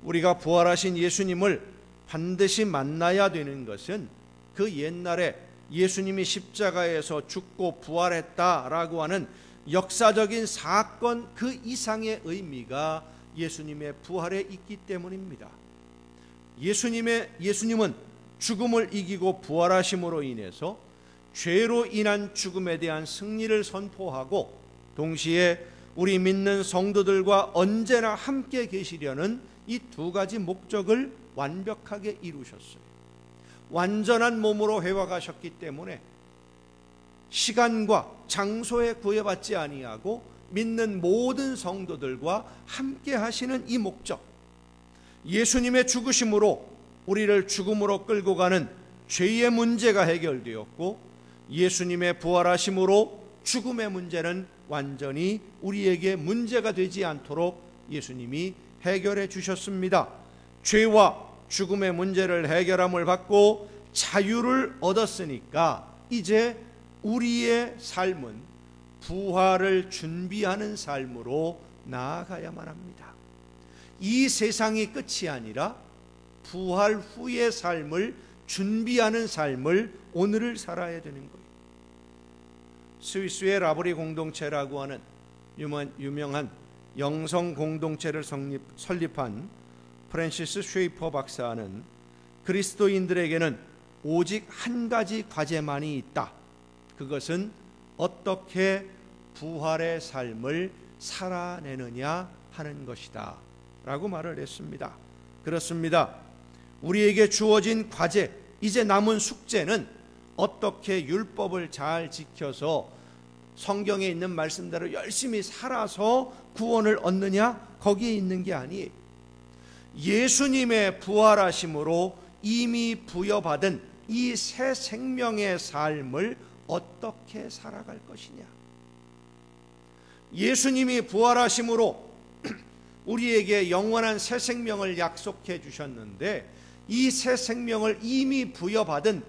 우리가 부활하신 예수님을 반드시 만나야 되는 것은 그 옛날에 예수님이 십자가에서 죽고 부활했다라고 하는 역사적인 사건 그 이상의 의미가 예수님의 부활에 있기 때문입니다. 예수님은 죽음을 이기고 부활하심으로 인해서 죄로 인한 죽음에 대한 승리를 선포하고 동시에 우리 믿는 성도들과 언제나 함께 계시려는 이 두 가지 목적을 완벽하게 이루셨어요. 완전한 몸으로 회복하셨기 때문에 시간과 장소에 구애받지 아니하고 믿는 모든 성도들과 함께 하시는 이 목적, 예수님의 죽으심으로 우리를 죽음으로 끌고 가는 죄의 문제가 해결되었고 예수님의 부활하심으로 죽음의 문제는 완전히 우리에게 문제가 되지 않도록 예수님이 해결해 주셨습니다. 죄와 죽음의 문제를 해결함을 받고 자유를 얻었으니까 이제 우리의 삶은 부활을 준비하는 삶으로 나아가야만 합니다. 이 세상이 끝이 아니라 부활 후의 삶을 준비하는 삶을 오늘을 살아야 되는 거예요. 스위스의 라브리 공동체라고 하는 유명한 영성 공동체를 설립한 프랜시스 쉐이퍼 박사는 그리스도인들에게는 오직 한 가지 과제만이 있다, 그것은 어떻게 부활의 삶을 살아내느냐 하는 것이다 라고 말을 했습니다. 그렇습니다. 우리에게 주어진 과제, 이제 남은 숙제는 어떻게 율법을 잘 지켜서 성경에 있는 말씀대로 열심히 살아서 구원을 얻느냐, 거기에 있는 게 아니에요. 예수님의 부활하심으로 이미 부여받은 이 새 생명의 삶을 어떻게 살아갈 것이냐. 예수님이 부활하심으로 우리에게 영원한 새 생명을 약속해 주셨는데, 이 새 생명을 이미 부여받은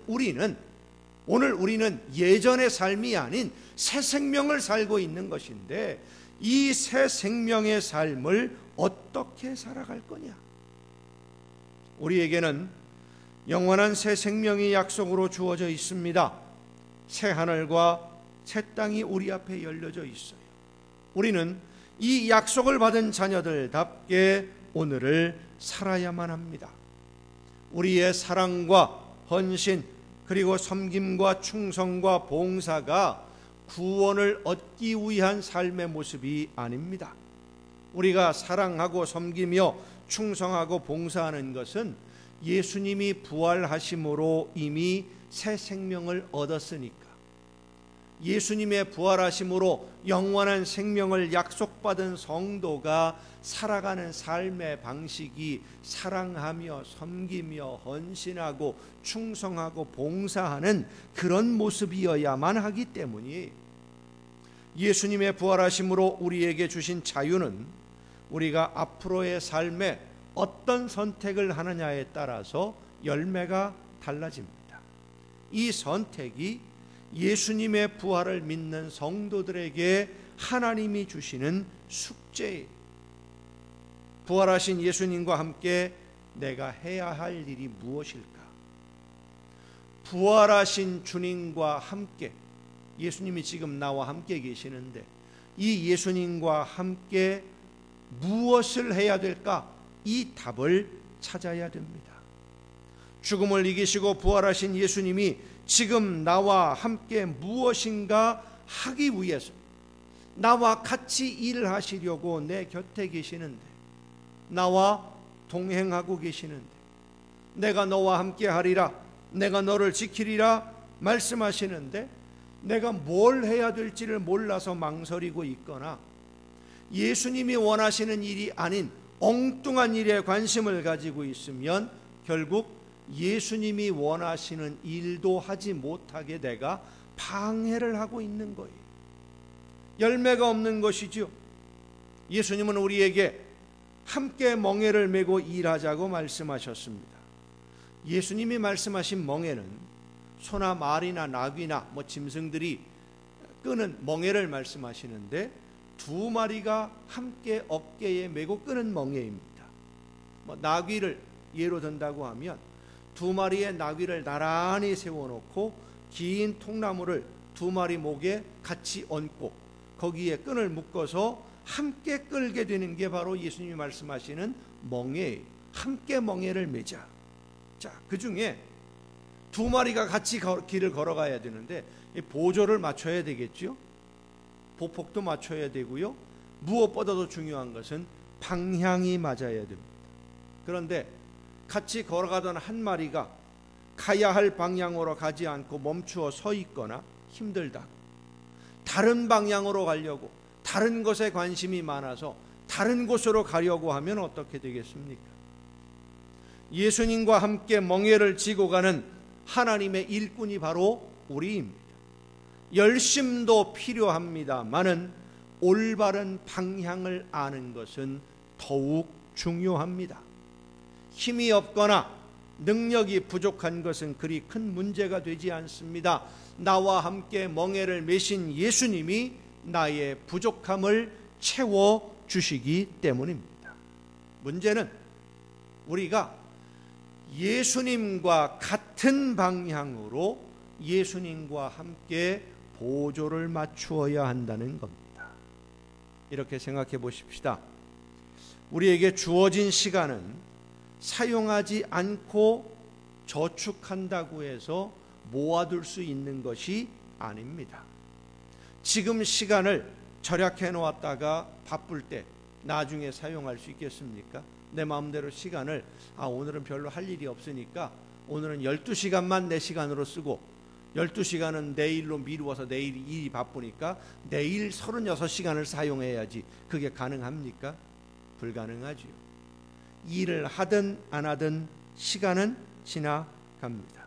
오늘 우리는 예전의 삶이 아닌 새 생명을 살고 있는 것인데, 이 새 생명의 삶을 어떻게 살아갈 거냐. 우리에게는 영원한 새 생명이 약속으로 주어져 있습니다. 새 하늘과 새 땅이 우리 앞에 열려져 있어요. 우리는 이 약속을 받은 자녀들답게 오늘을 살아야만 합니다. 우리의 사랑과 헌신, 그리고 섬김과 충성과 봉사가 구원을 얻기 위한 삶의 모습이 아닙니다. 우리가 사랑하고 섬기며 충성하고 봉사하는 것은 예수님이 부활하심으로 이미 새 생명을 얻었으니까, 예수님의 부활하심으로 영원한 생명을 약속받은 성도가 살아가는 삶의 방식이 사랑하며 섬기며 헌신하고 충성하고 봉사하는 그런 모습이어야만 하기 때문이, 예수님의 부활하심으로 우리에게 주신 자유는 우리가 앞으로의 삶에 어떤 선택을 하느냐에 따라서 열매가 달라집니다. 이 선택이 예수님의 부활을 믿는 성도들에게 하나님이 주시는 숙제예요. 부활하신 예수님과 함께 내가 해야 할 일이 무엇일까? 부활하신 주님과 함께, 예수님이 지금 나와 함께 계시는데 이 예수님과 함께 무엇을 해야 될까? 이 답을 찾아야 됩니다. 죽음을 이기시고 부활하신 예수님이 지금 나와 함께 무엇인가 하기 위해서 나와 같이 일하시려고 내 곁에 계시는데, 나와 동행하고 계시는데, 내가 너와 함께 하리라, 내가 너를 지키리라 말씀하시는데, 내가 뭘 해야 될지를 몰라서 망설이고 있거나 예수님이 원하시는 일이 아닌 엉뚱한 일에 관심을 가지고 있으면 결국 예수님이 원하시는 일도 하지 못하게 내가 방해를 하고 있는 거예요. 열매가 없는 것이죠. 예수님은 우리에게 함께 멍에를 메고 일하자고 말씀하셨습니다. 예수님이 말씀하신 멍에는 소나 말이나 나귀나 짐승들이 끄는 멍에를 말씀하시는데, 두 마리가 함께 어깨에 메고 끄는 멍에입니다. 나귀를 예로 든다고 하면 두 마리의 나귀를 나란히 세워놓고 긴 통나무를 두 마리 목에 같이 얹고 거기에 끈을 묶어서 함께 끌게 되는 게 바로 예수님이 말씀하시는 멍에예요. 함께 멍에를 매자. 자, 그 중에 두 마리가 같이 길을 걸어가야 되는데 보조를 맞춰야 되겠죠. 보폭도 맞춰야 되고요. 무엇보다도 중요한 것은 방향이 맞아야 됩니다. 그런데 같이 걸어가던 한 마리가 가야 할 방향으로 가지 않고 멈추어 서 있거나 힘들다, 다른 방향으로 가려고, 다른 것에 관심이 많아서 다른 곳으로 가려고 하면 어떻게 되겠습니까? 예수님과 함께 멍에를 지고 가는 하나님의 일꾼이 바로 우리입니다. 열심도 필요합니다마는 올바른 방향을 아는 것은 더욱 중요합니다. 힘이 없거나 능력이 부족한 것은 그리 큰 문제가 되지 않습니다. 나와 함께 멍에를 메신 예수님이 나의 부족함을 채워주시기 때문입니다. 문제는 우리가 예수님과 같은 방향으로 예수님과 함께 보조를 맞추어야 한다는 겁니다. 이렇게 생각해 보십시다. 우리에게 주어진 시간은 사용하지 않고 저축한다고 해서 모아둘 수 있는 것이 아닙니다. 지금 시간을 절약해 놓았다가 바쁠 때 나중에 사용할 수 있겠습니까? 내 마음대로 시간을 오늘은 별로 할 일이 없으니까 오늘은 12시간만 내 시간으로 쓰고 12시간은 내일로 미루어서 내일 일이 바쁘니까 내일 36시간을 사용해야지. 그게 가능합니까? 불가능하지요. 일을 하든 안 하든 시간은 지나갑니다.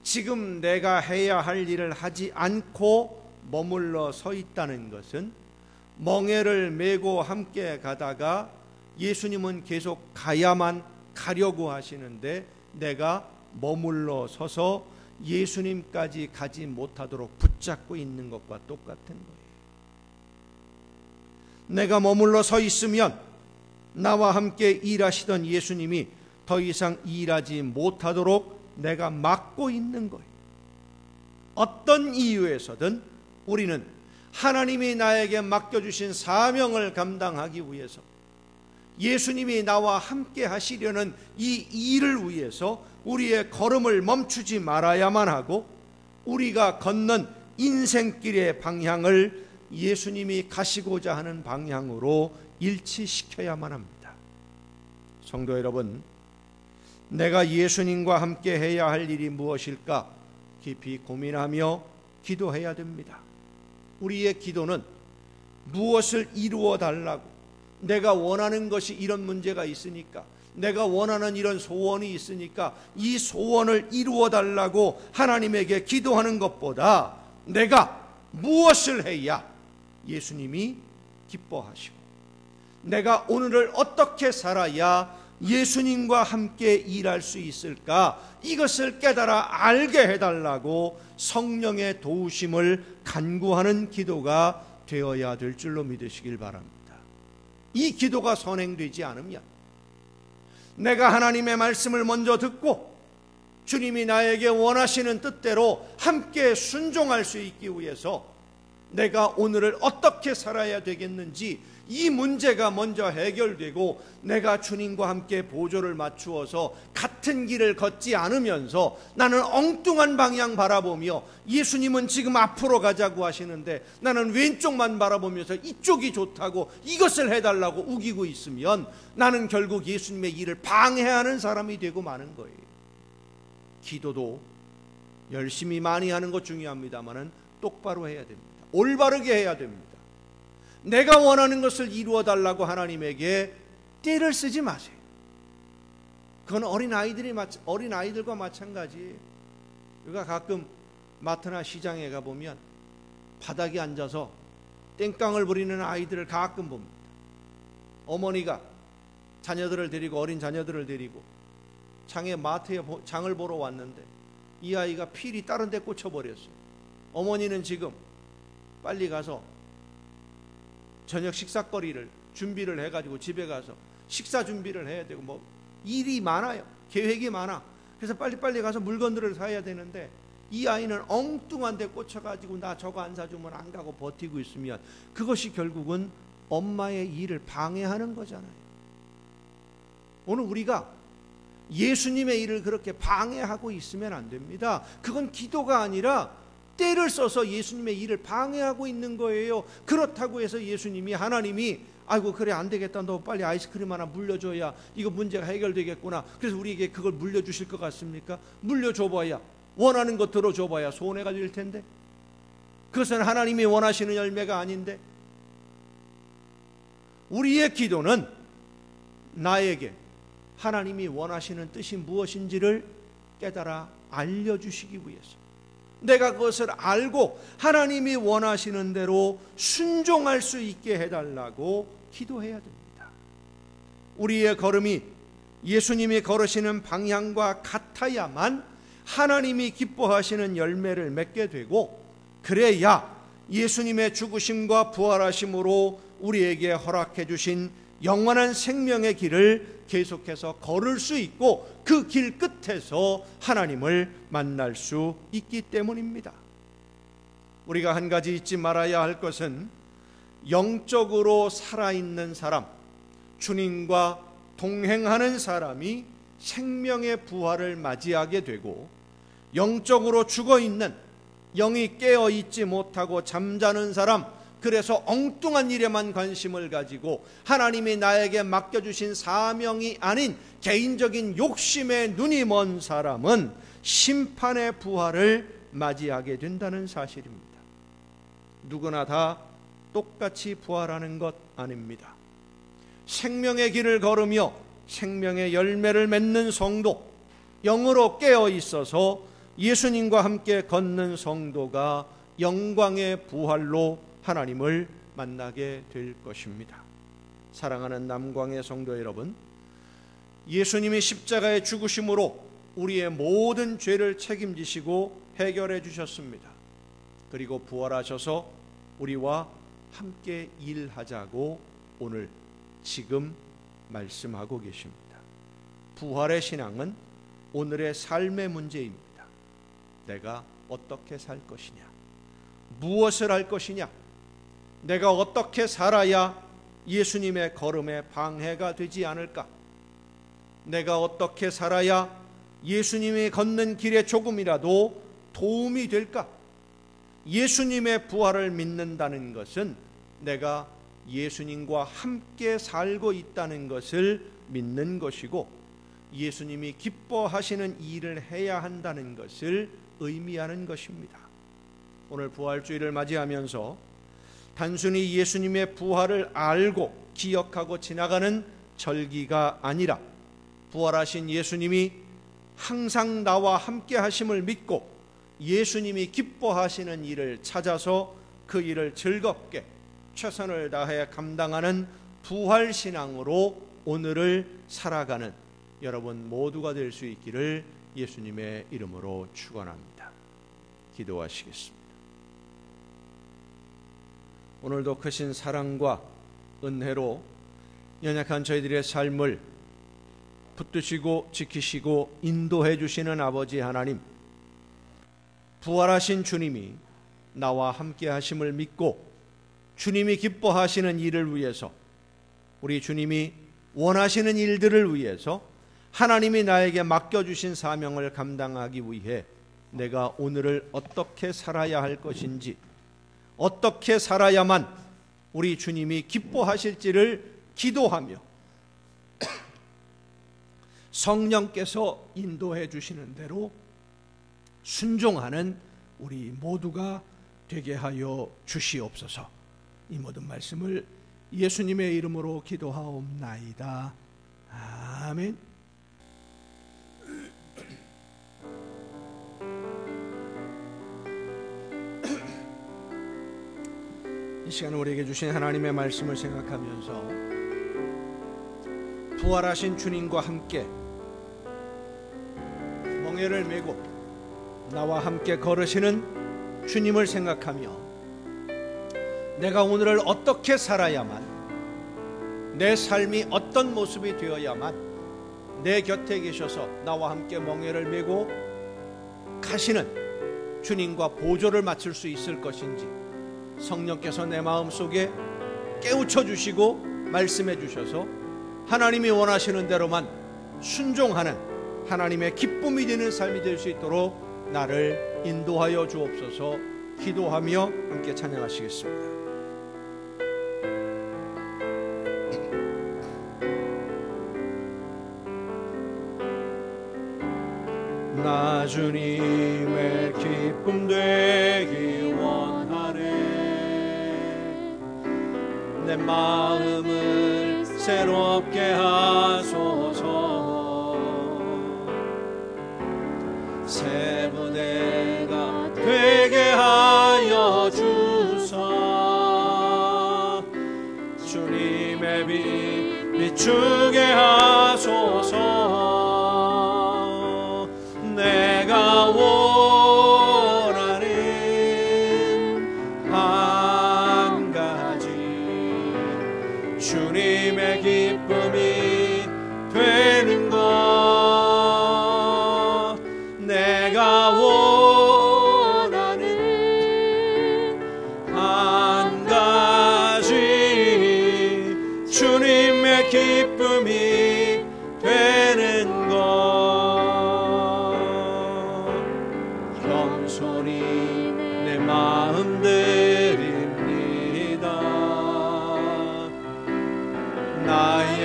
지금 내가 해야 할 일을 하지 않고 머물러 서 있다는 것은 멍에를 메고 함께 가다가 예수님은 계속 가야만 가려고 하시는데 내가 머물러 서서 예수님까지 가지 못하도록 붙잡고 있는 것과 똑같은 거예요. 내가 머물러 서 있으면 나와 함께 일하시던 예수님이 더 이상 일하지 못하도록 내가 막고 있는 거예요. 어떤 이유에서든 우리는 하나님이 나에게 맡겨주신 사명을 감당하기 위해서 예수님이 나와 함께 하시려는 이 일을 위해서 우리의 걸음을 멈추지 말아야만 하고 우리가 걷는 인생길의 방향을 예수님이 가시고자 하는 방향으로 일치시켜야만 합니다. 성도 여러분, 내가 예수님과 함께 해야 할 일이 무엇일까 깊이 고민하며 기도해야 됩니다. 우리의 기도는 무엇을 이루어 달라고, 내가 원하는 것이 이런 문제가 있으니까, 내가 원하는 이런 소원이 있으니까 이 소원을 이루어 달라고 하나님에게 기도하는 것보다 내가 무엇을 해야 예수님이 기뻐하시고 내가 오늘을 어떻게 살아야 예수님과 함께 일할 수 있을까, 이것을 깨달아 알게 해달라고 성령의 도우심을 간구하는 기도가 되어야 될 줄로 믿으시길 바랍니다. 이 기도가 선행되지 않으면 내가 하나님의 말씀을 먼저 듣고 주님이 나에게 원하시는 뜻대로 함께 순종할 수 있기 위해서 내가 오늘을 어떻게 살아야 되겠는지 이 문제가 먼저 해결되고 내가 주님과 함께 보조를 맞추어서 같은 길을 걷지 않으면서 나는 엉뚱한 방향 바라보며 예수님은 지금 앞으로 가자고 하시는데 나는 왼쪽만 바라보면서 이쪽이 좋다고 이것을 해달라고 우기고 있으면 나는 결국 예수님의 일을 방해하는 사람이 되고 마는 거예요. 기도도 열심히 많이 하는 것 중요합니다만은 똑바로 해야 됩니다. 올바르게 해야 됩니다. 내가 원하는 것을 이루어 달라고 하나님에게 떼를 쓰지 마세요. 그건 어린아이들과 마찬가지예요. 우리가 가끔 마트나 시장에 가보면 바닥에 앉아서 땡깡을 부리는 아이들을 가끔 봅니다. 어머니가 자녀들을 데리고, 어린 자녀들을 데리고 마트에 장을 보러 왔는데 이 아이가 필이 다른 데 꽂혀버렸어요. 어머니는 지금 빨리 가서 저녁 식사거리를 준비를 해가지고 집에 가서 식사 준비를 해야 되고 뭐 일이 많아요. 계획이 많아. 그래서 빨리빨리 가서 물건들을 사야 되는데 이 아이는 엉뚱한 데 꽂혀가지고 나 저거 안 사주면 안 가고 버티고 있으면 그것이 결국은 엄마의 일을 방해하는 거잖아요. 오늘 우리가 예수님의 일을 그렇게 방해하고 있으면 안 됩니다. 그건 기도가 아니라 때를 써서 예수님의 일을 방해하고 있는 거예요. 그렇다고 해서 예수님이, 하나님이 아이고 그래 안 되겠다, 너 빨리 아이스크림 하나 물려줘야 이거 문제가 해결되겠구나, 그래서 우리에게 그걸 물려주실 것 같습니까? 물려줘봐야, 원하는 것 들어줘봐야 손해가 될 텐데, 그것은 하나님이 원하시는 열매가 아닌데. 우리의 기도는 나에게 하나님이 원하시는 뜻이 무엇인지를 깨달아 알려주시기 위해서, 내가 그것을 알고 하나님이 원하시는 대로 순종할 수 있게 해달라고 기도해야 됩니다. 우리의 걸음이 예수님이 걸으시는 방향과 같아야만 하나님이 기뻐하시는 열매를 맺게 되고, 그래야 예수님의 죽으심과 부활하심으로 우리에게 허락해 주신 영원한 생명의 길을 계속해서 걸을 수 있고 그 길 끝에서 하나님을 만날 수 있기 때문입니다. 우리가 한 가지 잊지 말아야 할 것은 영적으로 살아있는 사람, 주님과 동행하는 사람이 생명의 부활을 맞이하게 되고, 영적으로 죽어있는 영이 깨어 있지 못하고 잠자는 사람, 그래서 엉뚱한 일에만 관심을 가지고 하나님이 나에게 맡겨주신 사명이 아닌 개인적인 욕심에 눈이 먼 사람은 심판의 부활을 맞이하게 된다는 사실입니다. 누구나 다 똑같이 부활하는 것 아닙니다. 생명의 길을 걸으며 생명의 열매를 맺는 성도, 영으로 깨어 있어서 예수님과 함께 걷는 성도가 영광의 부활로 하나님을 만나게 될 것입니다. 사랑하는 남광의 성도 여러분, 예수님이 십자가의 죽으심으로 우리의 모든 죄를 책임지시고 해결해 주셨습니다. 그리고 부활하셔서 우리와 함께 일하자고 오늘 지금 말씀하고 계십니다. 부활의 신앙은 오늘의 삶의 문제입니다. 내가 어떻게 살 것이냐, 무엇을 할 것이냐, 내가 어떻게 살아야 예수님의 걸음에 방해가 되지 않을까, 내가 어떻게 살아야 예수님이 걷는 길에 조금이라도 도움이 될까. 예수님의 부활을 믿는다는 것은 내가 예수님과 함께 살고 있다는 것을 믿는 것이고, 예수님이 기뻐하시는 일을 해야 한다는 것을 의미하는 것입니다. 오늘 부활주의를 맞이하면서 단순히 예수님의 부활을 알고 기억하고 지나가는 절기가 아니라, 부활하신 예수님이 항상 나와 함께 하심을 믿고 예수님이 기뻐하시는 일을 찾아서 그 일을 즐겁게 최선을 다해 감당하는 부활신앙으로 오늘을 살아가는 여러분 모두가 될 수 있기를 예수님의 이름으로 축원합니다. 기도하시겠습니다. 오늘도 크신 사랑과 은혜로 연약한 저희들의 삶을 붙드시고 지키시고 인도해 주시는 아버지 하나님, 부활하신 주님이 나와 함께 하심을 믿고 주님이 기뻐하시는 일을 위해서, 우리 주님이 원하시는 일들을 위해서 하나님이 나에게 맡겨주신 사명을 감당하기 위해 내가 오늘을 어떻게 살아야 할 것인지, 어떻게 살아야만 우리 주님이 기뻐하실지를 기도하며 성령께서 인도해 주시는 대로 순종하는 우리 모두가 되게 하여 주시옵소서. 이 모든 말씀을 예수님의 이름으로 기도하옵나이다. 아멘. 이 시간 우리에게 주신 하나님의 말씀을 생각하면서 부활하신 주님과 함께 멍에를 메고 나와 함께 걸으시는 주님을 생각하며 내가 오늘을 어떻게 살아야만, 내 삶이 어떤 모습이 되어야만 내 곁에 계셔서 나와 함께 멍에를 메고 가시는 주님과 보조를 맞출 수 있을 것인지 성령께서 내 마음속에 깨우쳐 주시고 말씀해 주셔서 하나님이 원하시는 대로만 순종하는 하나님의 기쁨이 되는 삶이 될 수 있도록 나를 인도하여 주옵소서. 기도하며 함께 찬양하시겠습니다. 나 주님의 기쁨 되기 원하네. 내 마음을 새롭게 하소서. 새 부대가 되게 하여 주사. 주님의 빛 비추게 하소서. 내가 원하는 한 가지, 주님의 기쁨이 되는 것. 내가 원하는 한 가지, 주님의 기쁨이 되는 것. 겸손히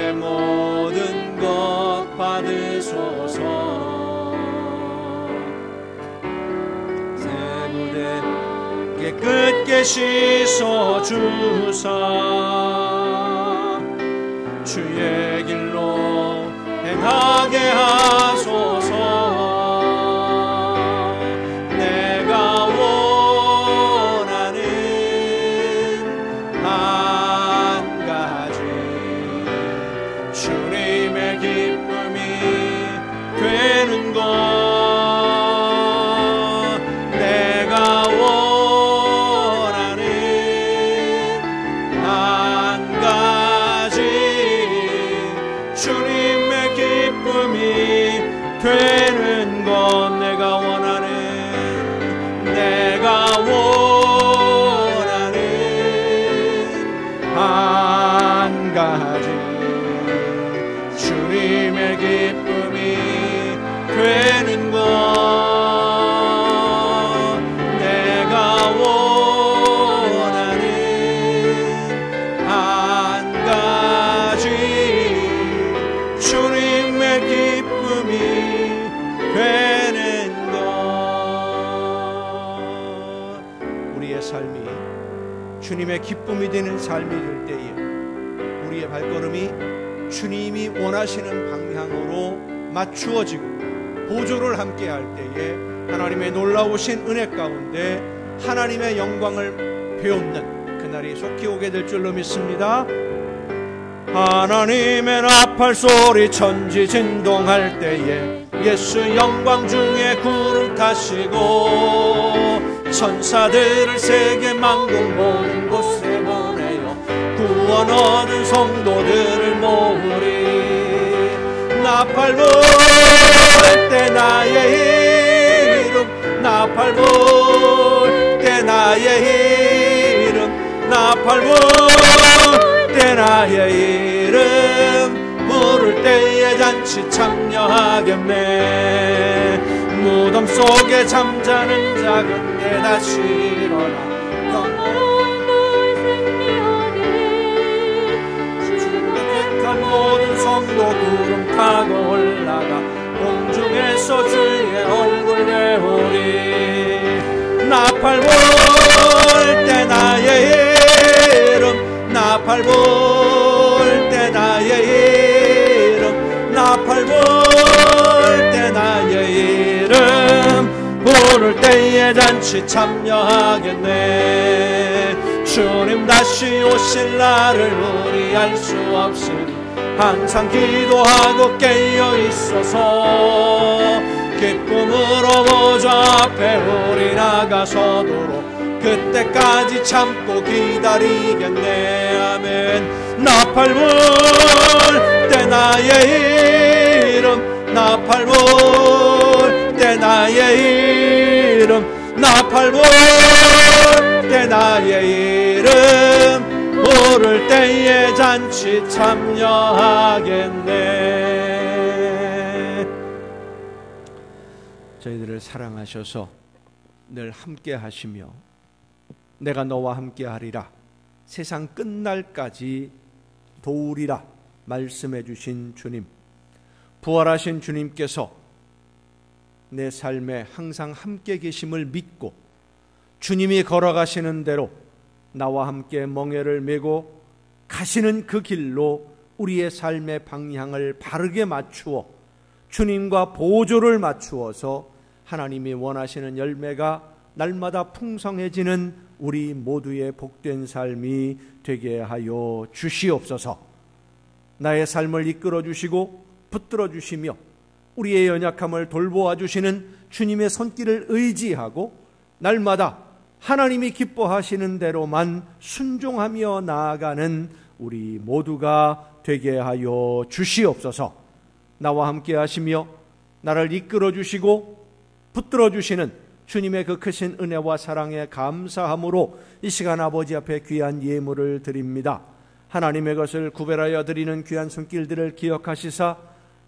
내 모든 것 받으소서. 새 무대 깨끗게 씻어 주사 주의 길로 행하게 하소서. 내가 원하는 한 가지 주님의 기쁨이 되는 것. 내가 원하는 한 가지 주님의 기쁨이 되는 것. 내가 원하는 한 가지 주님의 기쁨이 되는 것. 내가 원하는 한 가지 주님의 기쁨이 되는 것. 우리의 삶이 주님의 기쁨이 되는 삶이 될 때에 우리의 발걸음이 주님이 원하시는 방향으로 맞추어지고 보조를 함께 할 때에 하나님의 놀라우신 은혜 가운데 하나님의 영광을 배우는 그날이 속히 오게 될 줄로 믿습니다. 하나님의 나팔 소리 천지 진동할 때에 예수 영광 중에 구름 타시고 천사들을 세계 만국 모든 곳에 보내어 구원 얻은 성도들을 모으리. 나팔 불 때 나의 이름, 나팔 불 때 나의 이름, 나팔 불 때 나의 이름, 부를 때에 잔치 참여하겠네. 무덤 속에 잠자는 작은 내 다시 일어나 죽은 모든 성도 구름 타고 올라가 공중에서 주의 얼굴 배우리. 나팔 불 때 나의 이름, 나팔 불 때 나의 이름, 나팔 불 때 나의 이름, 부를 때에 잔치 참여하겠네. 주님 다시 오실 날을 우리 알 수 없으니 항상 기도하고 깨어 있어서 기쁨으로 보좌 앞에 우리 나가서도록 그때까지 참고 기다리겠네. 아멘. 나팔 불 때 나의 이름, 나팔 불 때 나의 이름, 나팔 불 때 나의 이름, 부를 때에 잔치 참여하겠네. 저희들을 사랑하셔서 늘 함께 하시며 내가 너와 함께 하리라, 세상 끝날까지 도우리라 말씀해 주신 주님, 부활하신 주님께서 내 삶에 항상 함께 계심을 믿고 주님이 걸어가시는 대로 나와 함께 멍에를 메고 가시는 그 길로 우리의 삶의 방향을 바르게 맞추어 주님과 보조를 맞추어서 하나님이 원하시는 열매가 날마다 풍성해지는 우리 모두의 복된 삶이 되게 하여 주시옵소서. 나의 삶을 이끌어 주시고 붙들어 주시며 우리의 연약함을 돌보아 주시는 주님의 손길을 의지하고 날마다 하나님이 기뻐하시는 대로만 순종하며 나아가는 우리 모두가 되게 하여 주시옵소서. 나와 함께 하시며 나를 이끌어 주시고 붙들어 주시는 주님의 그 크신 은혜와 사랑에 감사함으로 이 시간 아버지 앞에 귀한 예물을 드립니다. 하나님의 것을 구별하여 드리는 귀한 손길들을 기억하시사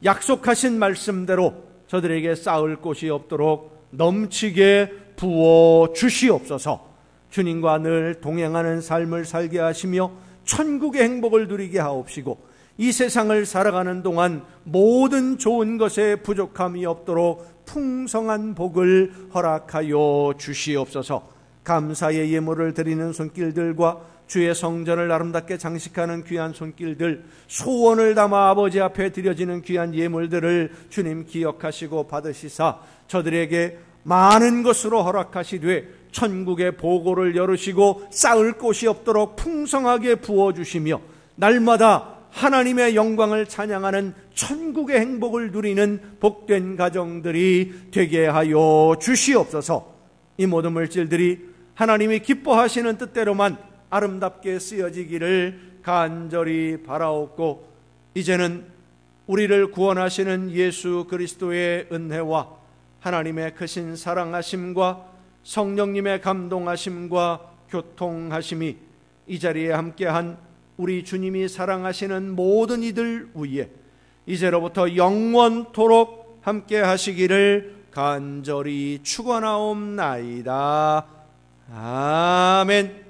약속하신 말씀대로 저들에게 쌓을 곳이 없도록 넘치게 부어 주시옵소서. 주님과 늘 동행하는 삶을 살게 하시며 천국의 행복을 누리게 하옵시고 이 세상을 살아가는 동안 모든 좋은 것에 부족함이 없도록 풍성한 복을 허락하여 주시옵소서. 감사의 예물을 드리는 손길들과 주의 성전을 아름답게 장식하는 귀한 손길들, 소원을 담아 아버지 앞에 드려지는 귀한 예물들을 주님 기억하시고 받으시사 저들에게 많은 것으로 허락하시되 천국의 보고를 열으시고 쌓을 곳이 없도록 풍성하게 부어주시며 날마다 하나님의 영광을 찬양하는 천국의 행복을 누리는 복된 가정들이 되게 하여 주시옵소서. 이 모든 물질들이 하나님이 기뻐하시는 뜻대로만 아름답게 쓰여지기를 간절히 바라옵고, 이제는 우리를 구원하시는 예수 그리스도의 은혜와 하나님의 크신 사랑하심과 성령님의 감동하심과 교통하심이 이 자리에 함께한 우리 주님이 사랑하시는 모든 이들 위에 이제로부터 영원토록 함께 하시기를 간절히 축원하옵나이다. 아멘.